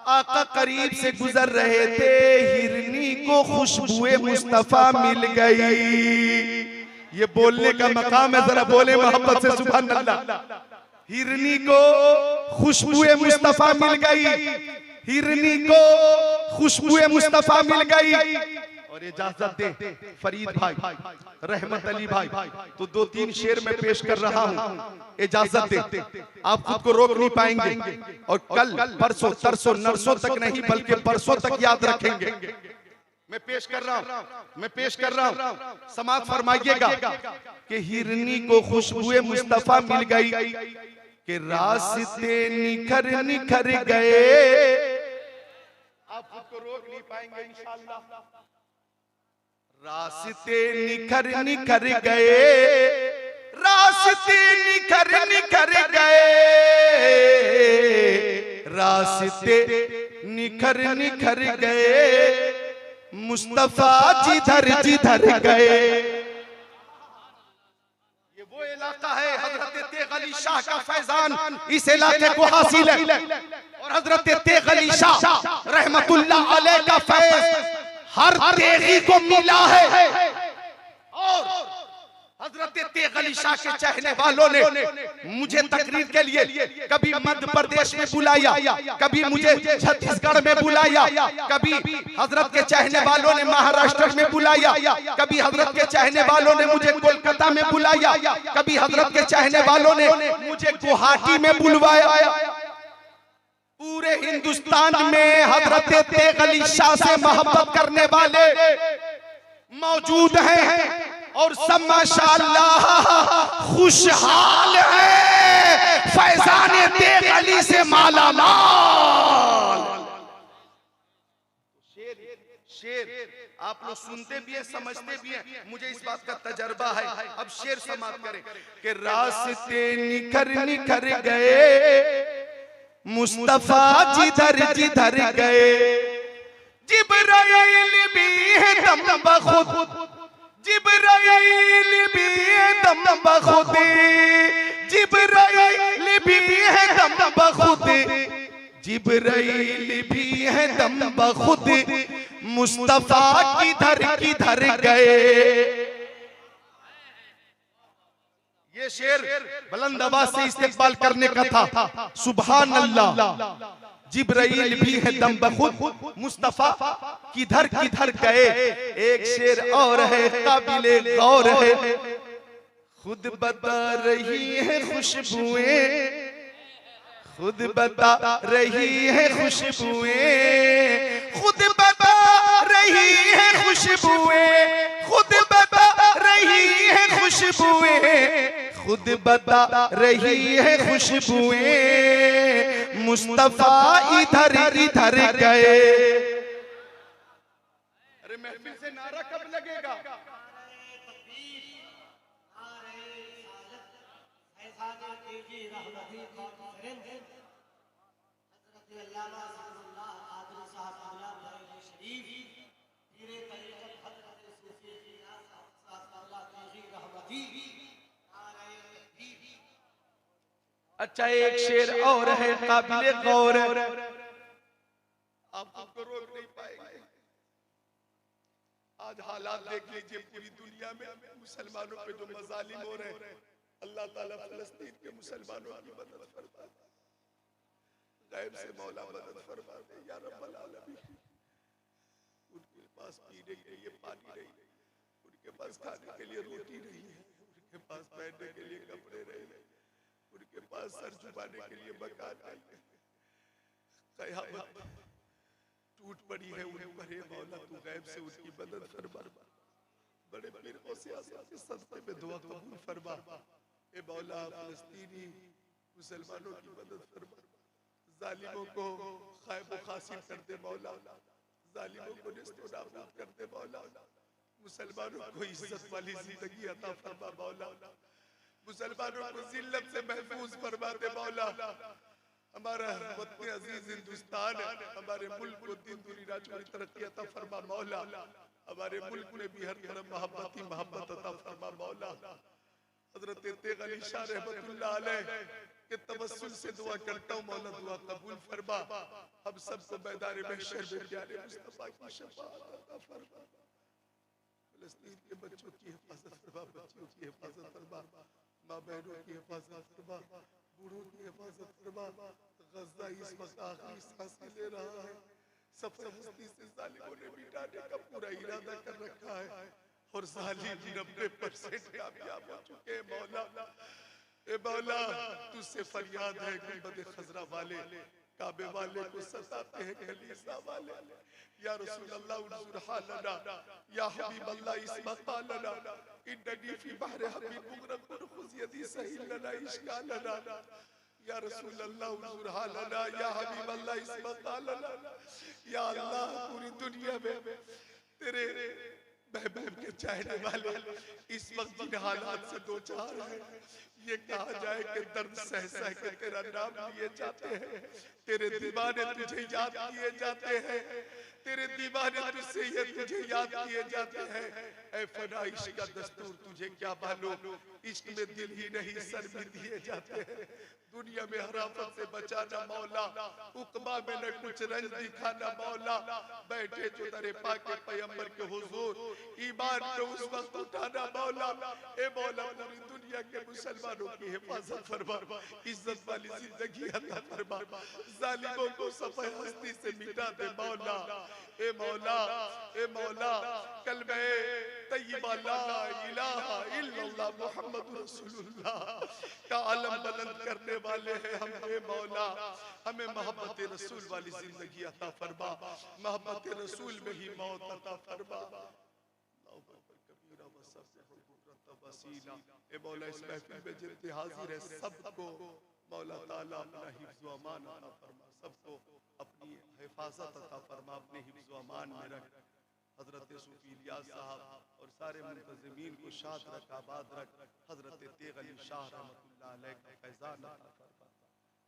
आका करीब से गुजर रहे थे, हिरनी को खुशबुए मुस्तफा मिल गई। ये बोलने का मकाम है, जरा बोले मोहब्बत से सुभान अल्लाह। हिरनी को खुशबुए मुस्तफा मिल गई, हिरनी को खुशबुए मुस्तफा मिल गई। और इजाजत दे फरीद भाई, रहमत अली भाई, तो 2-3 शेर में पेश कर रहा हूं, इजाजत दे। आप खुद को रोक नहीं पाएंगे और कल परसों तरसों नरसों तक नहीं बल्कि परसों तक याद रखेंगे। मैं पेश कर रहा हूं, मैं पेश कर रहा हूं, समाअत फरमाइएगा कि हिरनी को खुशबुए मुस्तफा मिल गई कि रास्ते निखर निखर गए। आप खुद को रोक नहीं पाएंगे इंशाअल्लाह। रास्ते निखर निखर गए, रास्ते निखर निखर गए, रास्ते निखर निखर गए, मुस्तफा जिधर जिधर गए। ये वो इलाका है हजरत तेग अली शाह का फैजान इस इलाके को हासिल है और हजरत तेग अली शाह रहमतुल्लाह अलैह का फैज हर तेगी को मिला है। और हजरत तेग अली शाह के चाहने वालों ने मुझे तकरीर के लिए कभी मध्य प्रदेश में बुलाया, कभी मुझे छत्तीसगढ़ में बुलाया, कभी हजरत के चाहने वालों ने महाराष्ट्र में बुलाया, कभी हजरत के चाहने वालों ने मुझे कोलकाता में बुलाया, कभी हजरत के चाहने वालों ने मुझे गुवाहाटी में बुलवाया। पूरे हिंदुस्तान में हजरत तेग अली शाह से मोहब्बत करने वाले मौजूद हैं और सब माशाअल्लाह खुशहाल है, फैजान तेग अली से माला माल। शेर आप लोग सुनते भी हैं, समझते भी हैं, मुझे इस बात का तजर्बा है। अब शेर समाप्त करें कि रास्ते निखर निखर गए, मुस्तफा जिधर जिधर गए, जिब्राइल भी है दम बखुद, जिब्राइल भी है दम बखुद, जिब्राइल भी है दम बखुद, जिब्राइल भी है दम बखुद, मुस्तफा किधर गए। ये शेर बुलंद आवाज से इस्तेमाल करने का था। सुभान अल्लाह। जिब्राइल भी है दम बखुद, मुस्तफा किधर गए। एक शेर और है काबिले गौर है, खुद बता रही है खुशबुएं, खुद बता रही है खुशबुएं, खुद बता रही है खुशबुएं, खुद बता रही है खुशबुएं, खुद बता रही है खुशबुएं, मुस्तफा इधर गए। अरे महफिल से नारा कब लगेगा? अच्छा एक शेर और है काबिले गौर, आप हमको रोक नहीं पाएंगे। आज हालात देख लीजिए पूरी दुनिया में मुसलमानों पे जो मजालिम हो रहे हैं। अल्लाह ताला फलस्तीन के मुसलमानों की मदद फरमा दे, गैब से मौला मदद फरमा दे या रब्बल आलमीन। उनके पास पीने के लिए पानी नहीं, उनके पास खाने के लिए रोटी नहीं है, उनके पास पहनने के लिए कपड़े नहीं है, उनके पास सर झुकाने के लिए मकान नहीं है। क़यामत टूट पड़ी है उन पर, हे मौला तू गैब से उनकी मदद फरमा, बड़े पीर गौसे आज़म के सदक़े में दुआ कबूल फरमा। हे मौला फ़लस्तीनी मुसलमानों की मदद फरमा, जालिमों को ख़ैब खासिर कर दे मौला, जालिमों को निस्त नाबूद कर दे मौला, मुसलमानों को इज्जत वाली जिंदगी अता फरमा मौला, मुसलमानों को जिल्लत से महफूज फरमा दे मौला। हमारा वतन अजीज हिंदुस्तान है, हमारे मुल्क को दिन दुनिया चोरी तरक्की अता फरमा मौला, हमारे मुल्क में भी हर तरफ मोहब्बत ही मोहब्बत अता फरमा मौला। हजरत तेग अली शाह रहमतुल्लाह अलैह के तवस्सुल से दुआ करता हूँ मौला दुआ कबूल फरमा, हम सबको मैदान महशर में प्यारे मुस्तफा की शफाअत अता फरमा। फ़लस्तीन के बच्चों की हिफाजत फरमा, बच्चियों की हिफाजत फरमा, माँ बहनों की हिफाजत फरमा, बूढ़ों की हिफाजत फरमा। गज़ा इस वक्त आखिरी सांसें ले रहा है, सब समझती से जालिमों ने मिटाने का पूरा इरादा कर रखा है और जालिम 90% कामयाब हो चुके हैं मौला। ए मौला तुझसे फरियाद है, गुंबद खजरा वाले काबे वाले को सताते हैं कलीसा वाले। या रसूल अल्लाह उन्जुर हालना, या हबीब अल्लाह इस्मत लना, इन्ननी फी बहर हबीब मुगरकुन खुज़ यदी सहील लना इश्कालना। या रसूल अल्लाह उन्जुर हालना, या हबीब अल्लाह इस्मत लना। या अल्लाह पूरी दुनिया में तेरे महबूब के चाहने वाले इस वक्त जिन हालात से दो चार हैं, ये कहा जाए कि दर्द सह सह के तेरा नाम लिए जाते हैं, तेरे दीवाने तुझे याद किए जाते हैं, तेरे दीवाने तुझसे ये तुझे याद किए जाते हैं। ऐ फना इश्क का दस्तूर तुझे क्या मालूम, इश्क में दिल ही नहीं सर भी दिए जाते हैं। दुनिया में हराफत से बचाना मौला, उकबा में न कुछ रंज दिखाना मौला, बैठे जो दरे पाके पैगंबर के हुजूर ईमान को उस वक्त उठाना मौला। ए मौला पूरी दुनिया के मुसलमानों की हिफाजत फरमा, इज्जत वाली जिंदगी अता फरमा, जालिमों को सफाई हस्ती से मिटा दे मौला। ए मौला, ए मौला कलमे तय्यबा ला इलाहा इल्लल्लाह मुहम्मद रसूलुल्लाह का आलम बुलंद करने वाले हैं हम। ए मौला हमें मोहब्बत रसूल वाली जिंदगी अता फरमा, मोहब्बत रसूल में ही मौत अता फरमा। ए मौला इस महफिल में जितने हाजिर है सबको मौला ताला अपना हिफ्ज़ व अमान अता फरमा, सबको अपनी हिफाजत अता फरमा, अपने हिफ्ज़ व अमान में रख। हजरत सूफी इलियास साहब और सारे मुंतज़िमीन को शाद रख, आबाद रख। हजरत तेग अली शाह रहमतुल्लाह अलैह का फैज़ान अता फरमा।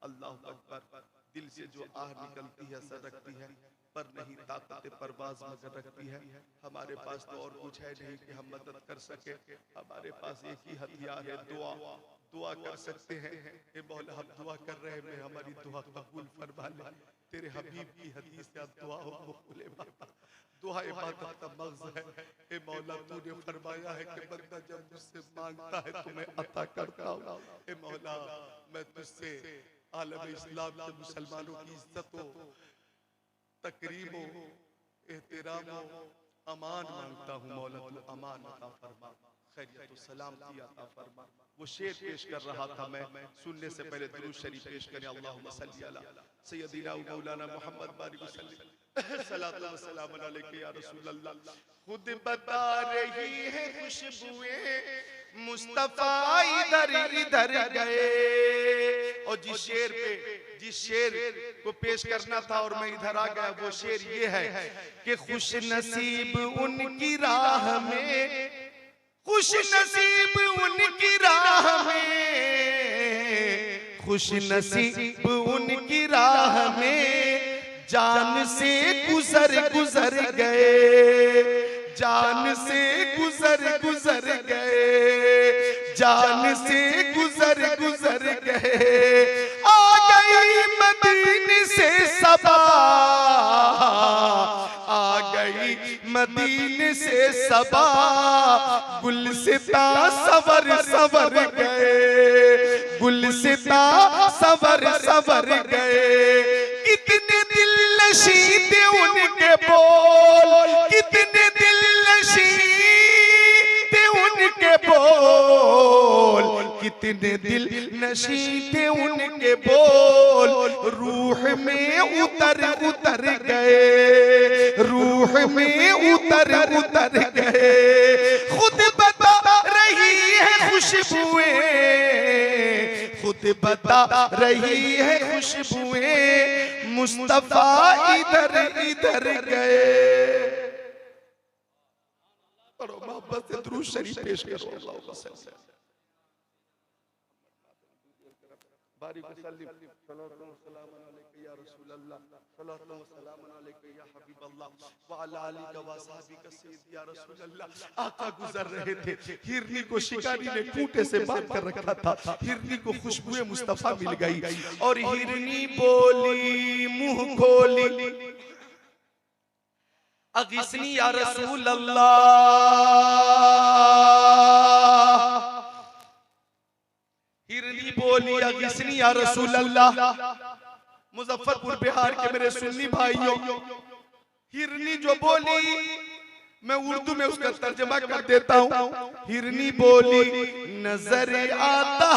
अल्लाहु अकबर। दिल से जो आह निकलती है सरकती है, पर नहीं ताकत परवाज मगर रखती है। हमारे पास तो और कुछ है नहीं कि हम मदद कर सके, हमारे पास एक ही हथियार है, दुआ। दुआ कर सकते हैं। ए मौला, हम दुआ कर रहे हैं, हमारी दुआ कबूल फरमा ले। तेरे हबीब की हदीस से दुआ मकबूल है। दुआ इबादत का मग़ज़ है। ए मौला, तूने फरमाया है कि बंदा जब मुझसे मांगता है तो मैं अता करता हूँ। ए मौला, मैं तुझसे आलम इस्लाम के मुसलमानों की इज्जत हो, तकरीम हो, एहतराम हो, अमान मांगता हूँ। मौला, तू अमान अता फरमा, खैरियत सलामती अता फरमा। वो शेर पेश कर रहा था मैं, सुनने से पहले दुरूद शरीफ पेश करें। अल्लाहुम्मा सल्ली अला सय्यदिना व मौलाना मुहम्मद बारिक वसल्लम सलातो व सलाम अलैका या रसूल अल्लाह। खुद बता रही है खुशबुएं मुस्तफा इधर इधर गए। और जिस शेर को पेश करना था और मैं इधर आ गया, वो शेर ये है कि खुश नसीब उनकी राह में, खुश नसीब उनकी राह में, खुश नसीब उनकी राह में जान से गुजर गुजर गए, जान से गुजर गुजर गए, जान से गुजर गुजर गए। आ गई मदीने से सबा, आ गई मदीने से सबा, गुलसिता सवर सवर गए, गुलसिता सवर सवर गए। कितने दिल नशी थे उनके बोल, कितने दिल नशी थे उनके बोल, कितने दिल नशी थे उनके बोल। रूह में उतर उतर गए, रूह में उतर उतर गए। खुद बता रही है खुशबुएं, खुद बता रही है खुशबुएं मुस्तफा इधर इधर गए। पढ़ो, मोहब्बत से दुरूद शरीफ पेश करो। अल्लाहुम्मा सल्ली बारिक वसल्लिम सल्लल्लाहु अलैहि या रसूल अल्लाह, सल्लल्लाहु अलैहि या हबीब अल्लाह व अला आलिका व असहाबिका सय्यद या रसूल अल्लाह। आका गुजर रहे थे, हिरनी को शिकारी ने खूंटे से बांध कर रखा था। हिरनी को खुशबुए मुस्तफा मिल गई और हिरनी बोली मुंह खोली, अगिस्नी या रसूल अल्लाह। हिरनी बोली अगिस्नी या रसूल अल्लाह। मुजफ्फरपुर बिहार के मेरे सुन्नी भाइयों, हिरनी जो बोली, मैं उर्दू में उसका तर्जमा कर देता हूँ। हिरनी बोली, नजर आता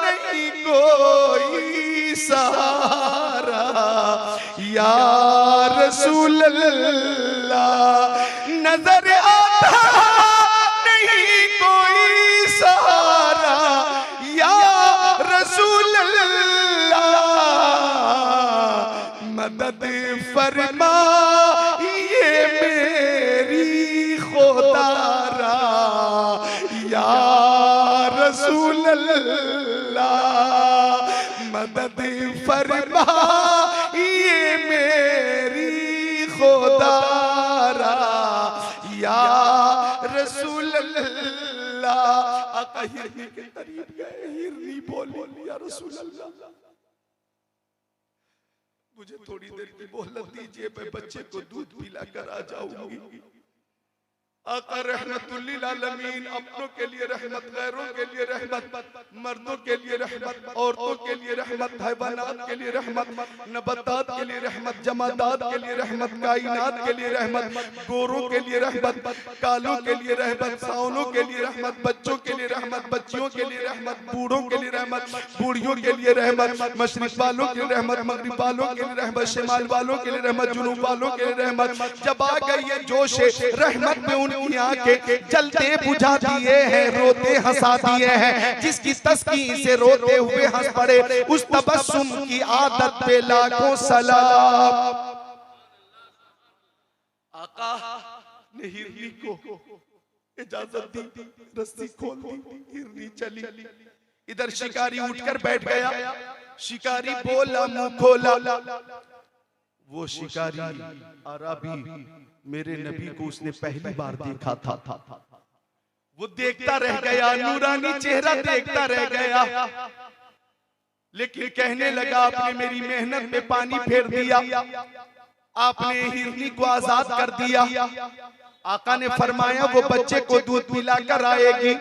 नहीं कोई सहारा या रसूल अल्लाह, नजर आता नहीं कोई सहारा या रसूल अल्लाह। मदद फरमा ये मेरी खुदारा या रसूल अल्लाह, मदद फरमा ये मेरी खुदारा या रसूल अल्लाह। आका हिरनी के करीब गए, हिरनी बोली या रसूल अल्लाह, मुझे थोड़ी देर की मोहलत दीजिए, मैं बच्चे को दूध पिलाकर आ जाऊंगी। आका रहमतुल लिल आलमीन, अपनों के लिए रहमत, गैरों के लिए रहमत, मर्दों के लिए रहमत, औरतों के लिए रहमत, हैवानात के लिए रहमत, नबातात के लिए रहमत, जमादात के लिए रहमत, कायनात के लिए रहमत, गोरों के लिए रहमत, कालों के लिए रहमत, सावनों के लिए रहमत, बच्चों के लिए रहमत, बच्चियों के लिए रहमत, बूढ़ों के लिए रहमत, बूढ़ियों के लिए रहमत, मशरिक वालों के लिए रहमत, मगरिब वालों के लिए रहमत, शिमाल वालों के लिए रहमत, जुनूब वालों के लिए रहमत। जब आ गई है जोश रहमत में, उनकी आंखें जलते बुझा दिए हैं, रोते हंसा दिए हैं। जिसकी तस्कीन से रोते हुए हंस पड़े, उस तबस्सुम की आदत पे लाखों सलाम। आका ने हिरनी को इजाजत दी, रस्सी खोल दी, हिरनी चली। इधर शिकारी उठकर बैठ गया, शिकारी बोला मुंह खोला। वो शिकारी अरबी मेरे नबी को उसने पहली बार देखा था। वो देखता रह गया, नूरानी चेहरा देखता रह गया, लेकिन कहने लगा आपने मेरी मेहनत पे पानी फेर दिया, आपने हिरनी को आजाद कर दिया। आका ने फरमाया वो बच्चे को दूध पिलाकर आएगी।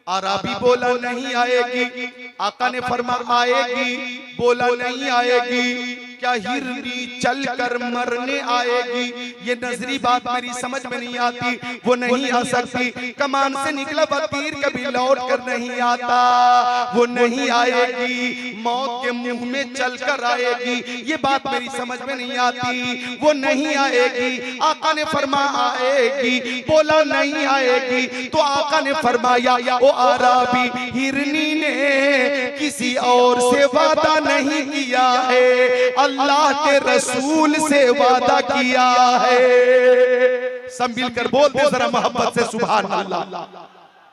अरबी बोला नहीं आएगी। आका ने फरमाया आएगी, बोला नहीं आएगी। क्या हिरनी चलकर मरने आएगी? ये नजरी बात मेरी समझ में नहीं आती। वो नहीं आ सकती। कमान से निकला हुआ तीर कभी लौट कर नहीं आता। वो नहीं आएगी, मौत के मुंह में चलकर आएगी। ये बात मेरी समझ में नहीं आती। वो नहीं आएगी। आका ने फरमाया आएगी, बोला नहीं आएगी। तो आका ने फरमाया ओ अरबी, हिरनी ने किसी और से वादा नहीं किया है, अल्लाह के रसूल से वादा किया है। सब मिलकर बोलते जरा मोहब्बत से सुभान अल्लाह।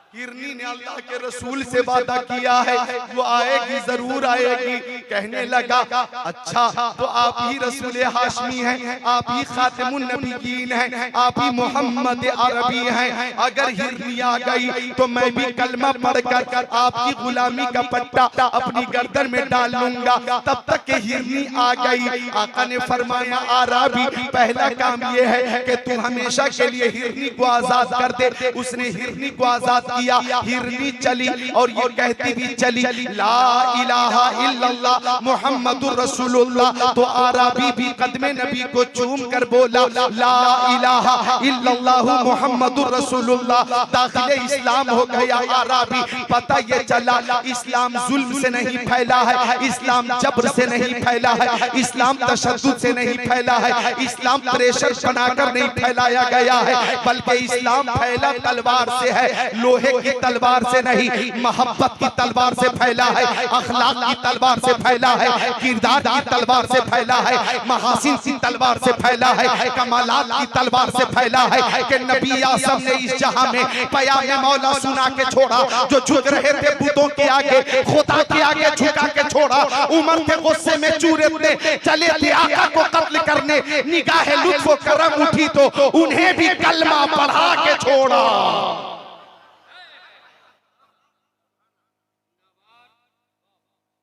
हिरनी ने अल्लाह के रसूल से वादा किया है, वो आएगी, जरूर आएगी। कहने लगा अच्छा तो आप ही रसूल हाशमी हैं, आप ही खातिमुन नबीयीन हैं, आप ही मोहम्मद अरबी हैं। अगर हिरनी आ गई तो मैं भी कलमा पढ़कर आपकी गुलामी का पट्टा अपनी गर्दन में डाल लूंगा। तब तक के हिरनी आ गई। आका ने फरमाया अरबी पहला काम ये है कि तू हमेशा के लिए हिरनी को आजाद कर दे। उसने हिरनी को आजाद किया। हिरनी चली और ये कहती भी चली ला इलाहा इल्लल्लाह मुहम्मदुर रसूलुल्लाह। तो अरबी भी कदमे नबी को चूम कर बोला ला इलाहा इल्लल्लाह मुहम्मदुर रसूलुल्लाह। दाखिले इस्लाम हो गया। अरबी पता ये चला इस्लाम जुल्म से नहीं फैला है, इस्लाम जबर से नहीं फैला है, इस्लाम तशद्दुद से नहीं फैला है, इस्लाम प्रेशर बनाकर नहीं फैलाया गया है, बल्कि इस्लाम फैला तलवार से है। लोहे की तलवार से नहीं, मोहब्बत की तलवार से फैला है, अखलाक की तलवार से फैला है, किरदार की तलवार से फैला है, महासिन की तलवार से फैला है, कमालात की तलवार से फैला है। कि नबी आसम ने इस जहां में पयामे मौला सुना के छोड़ा। जो झुक रहे थे बुतों के आगे, खुदा के आगे झुका के छोड़ा। उमर के गुस्से में चूरे चले थे आका को कत्ल करने। निगाह लुत्फ व करम उठी तो उन्हें भी कलमा पढ़ा के छोड़ा।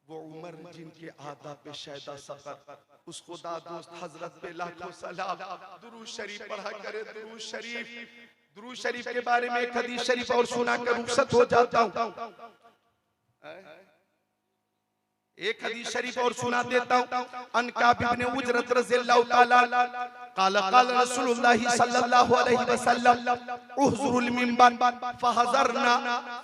वो उमर जिनके आदाब पे शायदा सफर, उस खुदा दोस्त हजरत पे लाखों सलाम। दुरूद शरीफ पढ़ा करे, दुरूद शरीफ। दुरूद शरीफ के बारे में एक हदीस शरीफ और सुना कर रुखसत हो जाता हूं। एक हदीस शरीफ और सुना देता हूं। अन काब इब्न उजरत रज़ियल्लाहु ताला काला काला रसूलुल्लाह सल्लल्लाहु अलैहि वसल्लम उहजुरुल मिंबर फहजरना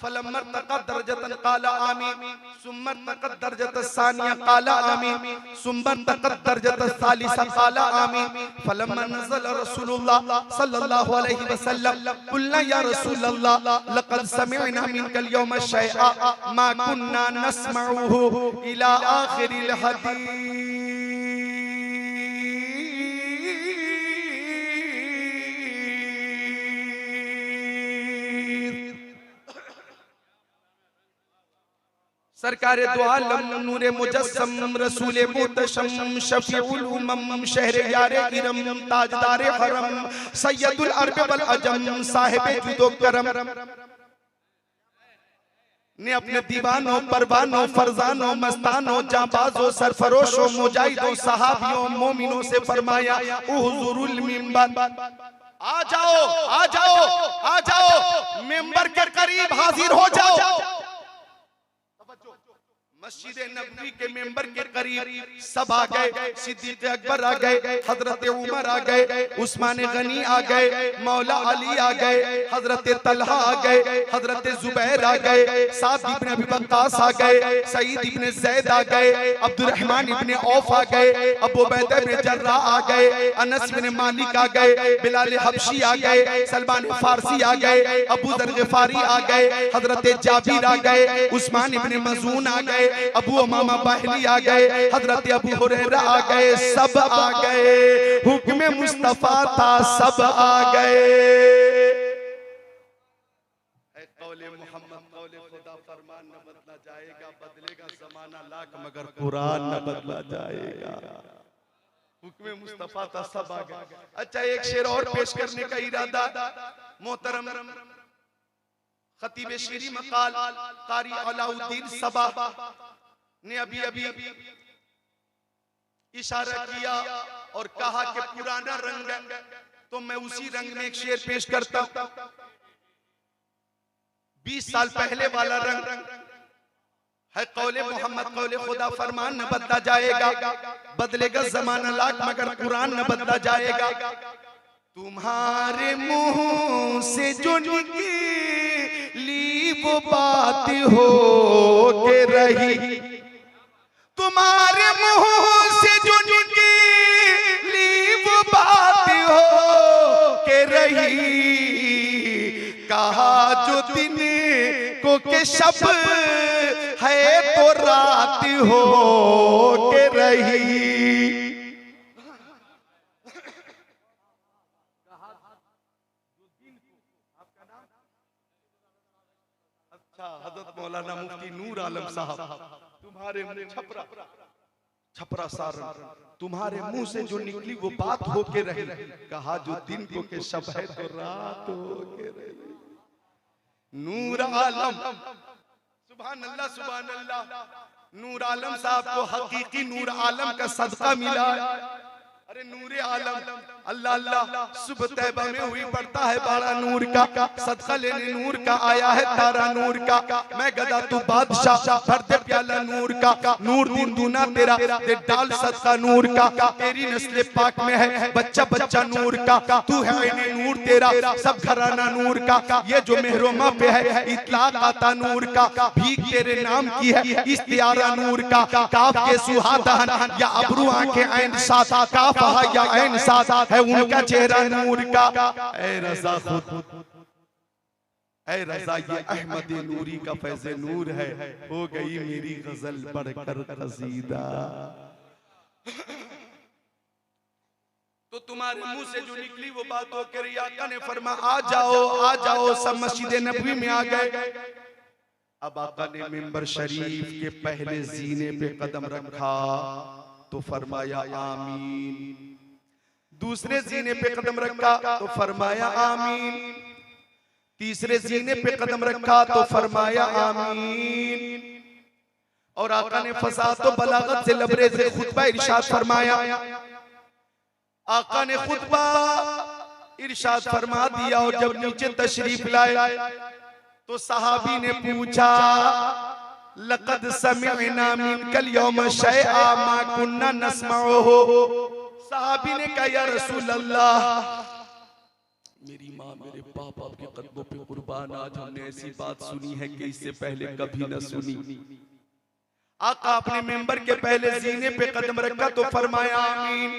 फलम्मा तक़द दरजतन काला आमीन सुम्मा तक़द दरजत सानिया काला आमीन सुम्मा तक़द दरजत सालिसा काला आमीन फलम्मा नज़ल रसूलुल्लाह सल्लल्लाहु अलैहि वसल्लम कुल्ला या रसूलल्लाह लक़द समिअना मिनकल यौम शै'a मा कुन्ना नस्मउहु इला आखिरिल हदीस। सरकारे दो आलम नूरे मुजस्सम रसूले मुतशम शफीउल उमम शहरे यारे इरम ताजदारे हरम सैयदुल अरब वल अजम साहिबे जुदो करम ने अपने दीवानों परवानों फरजानों मस्तानों जाबाजों सरफरोशों मुजाहिदों सहाबियों मोमिनों से फरमाया उहुजुरुल मिंबर। आ जाओ आ जाओ आ जाओ, मिंबर के करीब हाजिर हो जाओ। मस्जिद नबवी के मेंबर के करीब सब आ गए। सिद्दीक अकबर आ गए, हजरत उमर आ गए, उस्मान गनी आ गए, मौला अली आ गए, हजरत तलहा आ गए, हजरत जुबैर आ गए, साद इब्न अबी वक्कास आ गए, सईद इब्न ज़ैद आ गए, अब्दुर्रहमान इब्न औफ आ गए, अबू उबैदा इब्न जर्राह आ गए, अनस इब्न मालिक आ गए, बिलाल हबशी आ गए, सलमान फारसी आ गए, अबू दर गिफारी आ गए, हजरत जाबिर आ गए, उस्मान इब्न मज़ून आ गए, अबू उमामा बाहिली आ गए, हजरत अबू हुरैरा आ गए, सब आ गए। हुक्म मुस्तफा था, सब आ गए। कौले मोहम्मद कौले खुदा फरमान न बदला जाएगा, बदलेगा जमाना लाख मगर कुरान न बदला जाएगा। हुक्म मुस्तफा था सब आ गया। अच्छा एक शेर और पेश करने का इरादा मोहतरम खतीब शीरी मकाल कारी अलाउद्दीन सबा ने अभी अभी इशारा किया और कहा कि पुराना रंग है, तो मैं उसी रंग में एक शेर पेश करता हूं। 20 साल पहले वाला रंग है कौले मोहम्मद कौले खुदा फरमान न बदला जाएगा, बदलेगा जमाना लाख मगर कुरान न बदला जाएगा। तुम्हारे मुंह से जो निकली वो बात हो के रही, तुम्हारे मुंह से जो निकली वो बात हो के रही, कहा जो दिन को के शब है तो रात हो के रही। अच्छा हजरत मौलाना मुफ्ती नूर आलम साहब, तुम्हारे छपरा छपरा सारन, तुम्हारे मुंह से जो निकली वो बात हो के रही, कहा जो दिन को के शब है तो रात हो के रही। नूर आलम सुभान अल्लाह सुभान अल्लाह, नूर आलम साहब को हकीकी नूर आलम का सदका मिला। अरे नूर आलम अल्लाह अल्लाह सुबह तैबा में हुई पड़ता है बारा नूर का, सदका लेने नूर का आया है तारा नूर का। मैं गदा तू बादशाह भर दे प्याला नूर का, नूर दिन दूना तेरा दे डाल सदका नूर का। तेरी नस्ल पाक में है बच्चा बच्चा नूर का, तू है इन्हें नूर तेरा सब घराना नूर का। ये जो मेहरोमा पे है इतलाक आता नूर का, भीख तेरे नाम की है इस्तियारा नूर का। काफ के सुहादहन या अबरू आंखें ऐन साथ, काफ या ऐन साथ है उनका चेहरा नूर का। ऐ रज़ा खुद ऐ रज़ा ये अहमद नूरी का फैज़ नूर है, हो गई मेरी गजल पढ़कर कसीदा। तो तुम्हारे मुंह से जो निकली वो बात हो कर आका ने फरमा आ जाओ सब मस्जिद नबवी में आ गए। अब आका ने मिंबर शरीफ के पहले जीने पे कदम रखा तो फरमाया आमीन, दूसरे जीने पे कदम रखा तो फरमाया आमीन, तीसरे जीने पे कदम रखा तो फरमाया आमीन। और आका ने फसाहत तो बलागत से लबरेज़ से खुतबा इरशाद फरमाया। आका ने खुतबा इरशाद फरमा दिया और जब नीचे तशरीफ लाए तो सहाबी ने पूछा लक़द समिअना मिनकल यौम शैआ मा कुन्ना नस्मअहु। सहाबी ने कहा या रसूल अल्लाह, मेरी माँ मेरे बाप आपके कदमों पे कुर्बान, आज हमने ऐसी बात सुनी है कि इससे पहले कभी न सुनी। आका अपने मेंबर के पहले जीने पे कदम रखा तो फरमाया आमीन,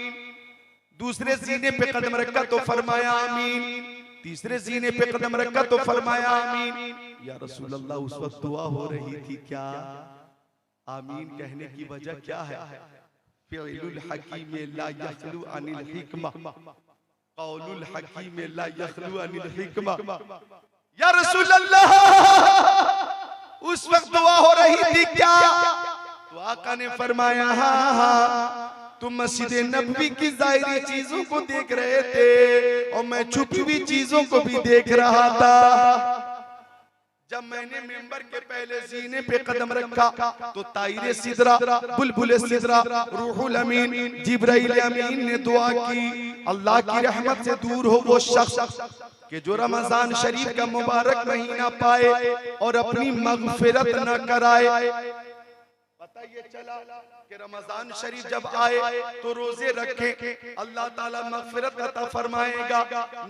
दूसरे जीने पे कदम रखा तो फरमाया आमीन, तीसरे जीने पे कदम रखा तो फरमाया आमीन। या रसूल अल्लाह उस वक्त दुआ हो रही थी क्या? आमीन कहने की वजह क्या है? फ़िअलुल हकीम ला यखलु अनिल हिकमा, क़ौलुल हकीम ला यखलु अनिल हिकमा। या रसूल अल्लाह उस वक्त दुआ हो रही थी क्या? तो आका ने फरमाया हाँ, तुम मस्जिद नबवी की ज़ाहिरी चीजों को देख रहे थे और मैं छुपी हुई चीजों को भी देख रहा था। जब मैंने मेंबर के पहले जीने पे कदम रखा तो ताइरे सिदरा, बुलबुल सिदरा, रूहुल अमीन, जिब्राइल अमीन ने दुआ की अल्लाह की रहमत से दूर हो वो शख्स कि जो रमजान शरीफ का मुबारक महीना पाए और अपनी मगफिरत न कराए। पता ये चला कि रमजान शरीफ जब आए तो रोजे रखें, अल्लाह ताला मगफिरत अता फरमाएगा।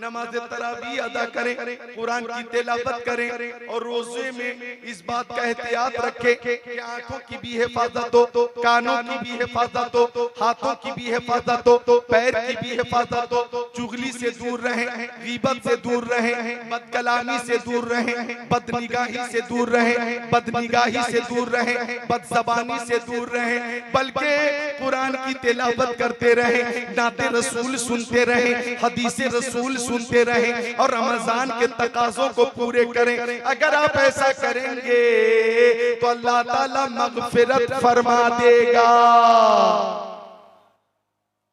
नमाज तरावी अदा करें, कुरान की तिलावत करें और रोजे में इस बात का एहतियात रखें कि आंखों की भी हिफाजत हो, कानों की भी हिफाजत हो, हाथों की भी हिफाजत हो, पैर की भी हिफाजत हो। चुगली से दूर रहें, गीबत से दूर रहें, बदकलामी से दूर रहें, बदनिगाही से दूर रहें, बदनिगाही से दूर रहें, बदज़बानी से दूर रहें, बल्कि कुरान की तिलावत करते रहे, नाते रसूल सुनते रहे, हदीसे रसूल सुनते रहे और रमजान के तकाज़ों को पूरे करें। अगर आप ऐसा करेंगे तो अल्लाह ताला मग़फ़िरत फरमा देगा।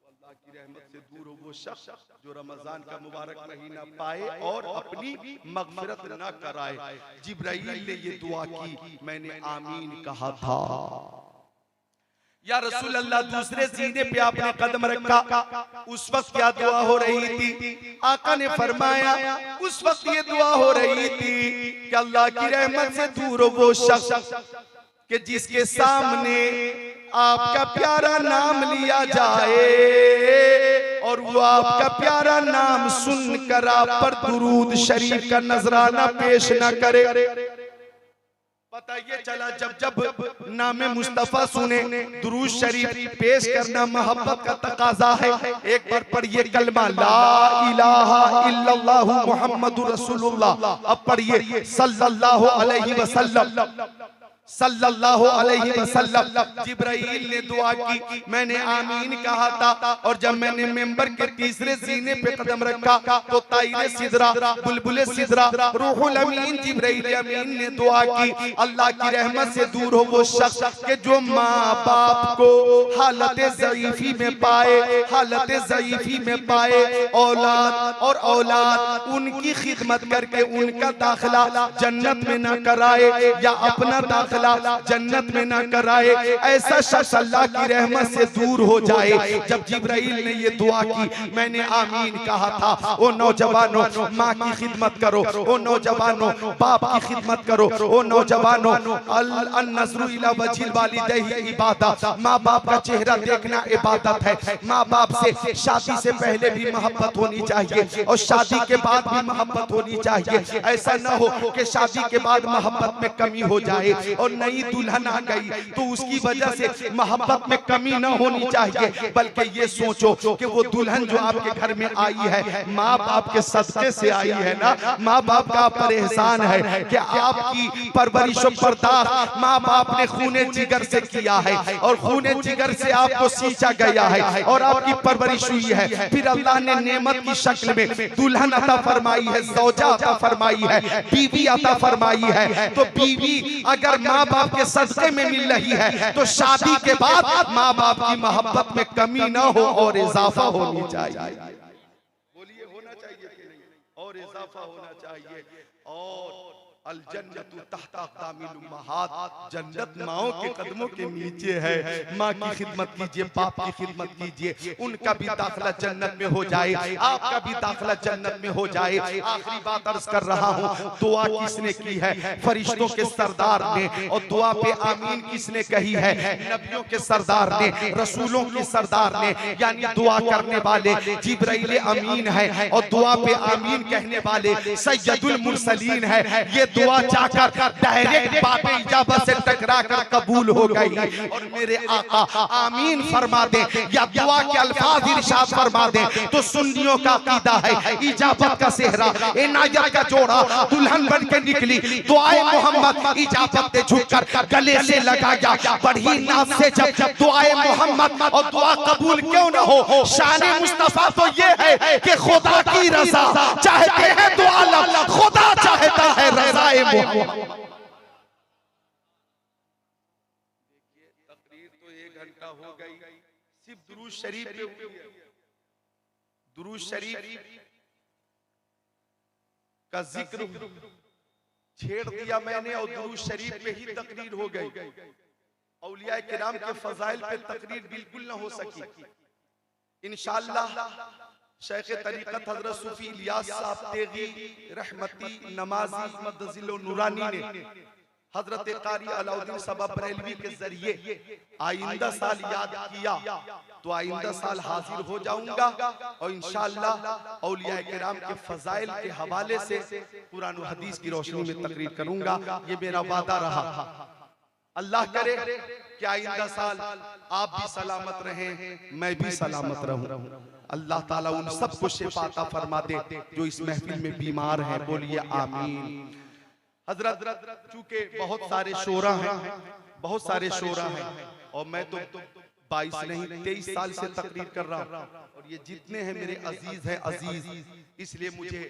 अल्लाह की रहमत से दूर हो वो शख्स जो रमजान का मुबारक महीना पाए और अपनी मग़फ़िरत न कराए। जिब्राइल ने ये दुआ की, मैंने आमीन कहा था। या रसूल अल्लाह, दूसरे सीने पे आपने कदम रखा, उस वक्त क्या दुआ हो रही थी? आका ने फरमाया उस वक्त ये दुआ हो रही थी कि अल्लाह की रहमत से दूर हो वो शख्स कि जिसके सामने आपका प्यारा नाम लिया जाए और वो आपका प्यारा नाम सुनकर आप पर दुरूद शरीफ का नजराना पेश न करे। पता ये चला जब जब नामे मुस्तफा सुने, दुरूद शरीफ पेश करना मोहब्बत का तकाजा है। एक बार पढ़िए कलमा ला इलाहा इल्लल्लाहु मुहम्मदुर रसूलुल्लाह, अब पढ़िए सल्लल्लाहु अलैहि वसल्लम, सल्लल्लाहु अलैहि वसल्लम। जिब्राइल ने दुआ की, मैंने आमीन कहा था और जब मैंने मेंबर के तीसरे सीने पे कदम रखा तो ताइरे सिदरा, बुलबुले सिदरा, रूहुल अमीन जिब्राइल अमीन ने दुआ की, अल्लाह की रहमत से दूर हो वो शख्स के जो माँ बाप को हालत ज़ईफ़ी में पाए, हालत ज़ईफ़ी में पाए, औलाद और औलाद उनकी खिदमत करके उनका दाखिला जन्नत में न कराए या अपना दाखिला जन्नत में ना कराए, ऐसा शख्स अल्लाह की रहमत से दूर हो जाए। जब जिब्राइल ने ये दुआ की, मैंने आमीन कहा था। ओ नौजवानों, माँ की खिदमत करो, ओ नौजवानों बाप की खिदमत करो, ओ नौजवानों अन-नज़्रु इला वजिल वालिदैहि इबादत, माँ बाप का चेहरा देखना इबादत है। माँ बाप से शादी से पहले भी मोहब्बत होनी चाहिए और शादी के बाद भी मोहब्बत होनी चाहिए। ऐसा न हो कि शादी के बाद मोहब्बत में कमी हो जाए और नई दुल्हन आ गई तो उसकी वजह से मोहब्बत में कमी न होनी चाहिए, बल्कि ये सोचो कि वो दुल्हन जो आपके घर में आई है माँ बाप के सदक़े से आई है ना, माँ बाप का पर एहसान है कि आपकी परवरिश और बर्दाश्त माँ बाप ने खूने जिगर से किया है और खूने जिगर से आपको सींचा गया है और आपकी परवरिश हुई है। फिर अल्लाह ने नेमत की शक्ल में दुल्हन अता फरमाई है, ज़ौजा अता फरमाई है, बीवी अता फरमाई है। तो बीवी अगर माँ बाप के सदक़े में मिल रही है तो शादी के बाद माँ बाप की मोहब्बत में कमी न हो और इजाफा होनी चाहिए। बोलिए होना चाहिए कि नहीं? और इजाफा होना चाहिए। और अल जन्नतु तहता अक़दामिल उम्महात, जन्नत माओं के कदमों के नीचे है। माँ की खिदमत कीजिए, बाप की खिदमत कीजिए, उनका भी दाखिला जन्नत में हो जाए, आपका भी दाखिला जन्नत में हो जाए। आखिरी बात अर्ज कर रहा हूँ, दुआ किसने की है? फरिश्तों के सरदार ने। और दुआ पे आमीन किसने कही है? नबियों के सरदार ने, रसूलों के सरदार ने, यानी दुआ करने वाले जिब्राइल अमीन है और दुआ पे आमीन कहने वाले सैयदुल मुरसलीन है। ये दुआ जाकर डायरेक्ट बाबे इजाबत से टकरा कर कबूल हो गई और मेरे आका आमीन फरमा दे या दुआ के अल्फाज इरशाद फरमा दे तो सुन्नियों का अकीदा है इजाबत का सेहरा इनायत का जोड़ा दुल्हन बन के निकली। दुआए मोहम्मद इजाबत ने झुककर गले से लगाया, बढ़ी नाज से जब दुआए मोहम्मद और दुआ कबूल क्यों न हो? शान मुस्तफा तो ये है कि खुदा की रजा चाहते हैं तो आलम, खुदा चाहता है रज़ाए मोहम्मद। देखिए तकरीर तो 1 घंटा हो गई, सिर्फ दुरूद शरीफ पे हुई है। दुरूद शरीफ का जिक्र छेड़ दिया मैंने और दुरूद शरीफ पे ही तकरीर हो गई। औलिया किराम के फजाइल पे तकरीर बिल्कुल न हो सकी। इंशाअल्लाह शेख तरीक़त हज़रत सूफी इलियास साहब तेगी रहमती नमाजी मदजिल नूरानी ने हजरत कारी अलाउद्दीन सबा बरेलवी के जरिए आइंदा साल याद किया तो आइंदा साल हाजिर हो जाऊंगा और इंशाअल्लाह औलिया किराम के फजाइल के हवाले से कुरान और हदीस की रोशनी में तकरीर करूंगा। ये मेरा वादा रहा। अल्लाह करे कि आइंदा साल आप भी सलामत रहें, मैं भी सलामत रहूं। अल्लाह ताला उन सबको शिफा अता फरमा दे जो इस महफिल में बीमार हैं। बोलिए आमीन। हजरत चूंकि बहुत सारे शोरा हैं, बहुत सारे शोरा हैं, और मैं तो 22 नहीं 23 साल से तकरीर कर रहा हूँ, और ये जितने हैं मेरे अजीज हैं अजीज, इसलिए मुझे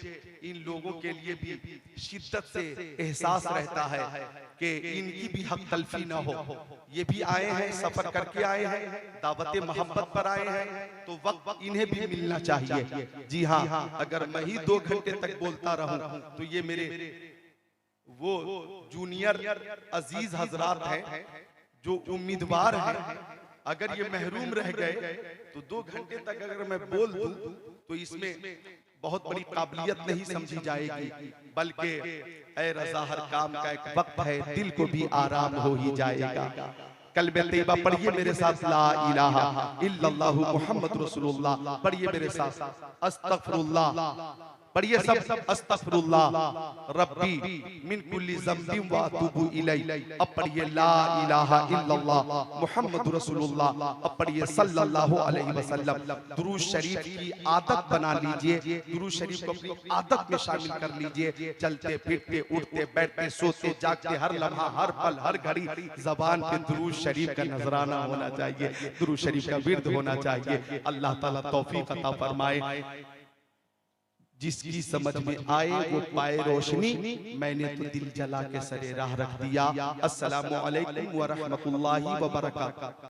इन लोगों के लिए भी शिद्दत से एहसास रहता है कि इनकी भी हक तलफी ना हो। ये भी आए हैं, सफर करके आए हैं, दावत मोहब्बत पर आए हैं, तो वक्त इन्हें भी मिलना चाहिए। जी हाँ, अगर मैं ही 2 घंटे तक बोलता रहूं तो ये मेरे वो जूनियर अजीज हजरात हैं जो उम्मीदवार हैं, अगर ये महरूम रह गए तो 2 घंटे तक अगर मैं बोल दूं तो इसमें बहुत बड़ी काबिलियत नहीं समझी जाएगी, बल्कि ऐ रज़ा हर काम का एक वक्त है, दिल को भी आराम हो ही जाएगा। कल्बे तैयबा पढ़िए मेरे साथ, ला इलाहा इल्लल्लाहु मुहम्मद रसूलुल्लाह पढ़िए मेरे साथ, अस्तगफिरुल्लाह पढ़िए सब, अस्तगफिरुल्लाह रब्बी मिन कुल्ली ज़म्बिन व अतूबु इलैह। अब पढ़िए ला इलाहा इल्लल्लाह मुहम्मदुर रसूलुल्लाह। अब पढ़िए सल्लल्लाहु अलैहि वसल्लम। दुरूद शरीफ की आदत बना लीजिए, दुरूद शरीफ को अपनी आदत में शामिल कर लीजिए। चलते फिरते उठते बैठते सोते जागते हर लम्हा हर पल हर घड़ी ज़बान पे दुरूद शरीफ का नजराना होना चाहिए, दुरूद शरीफ का विर्द होना चाहिए। अल्लाह ताला तौफीक अता फरमाए। जिसकी समझ में आए वो पाए रोशनी, मैंने तो दिल जला के सरे राह रख दिया। अस्सलामु अलैकुम व रहमतुल्लाहि व बरकातहू।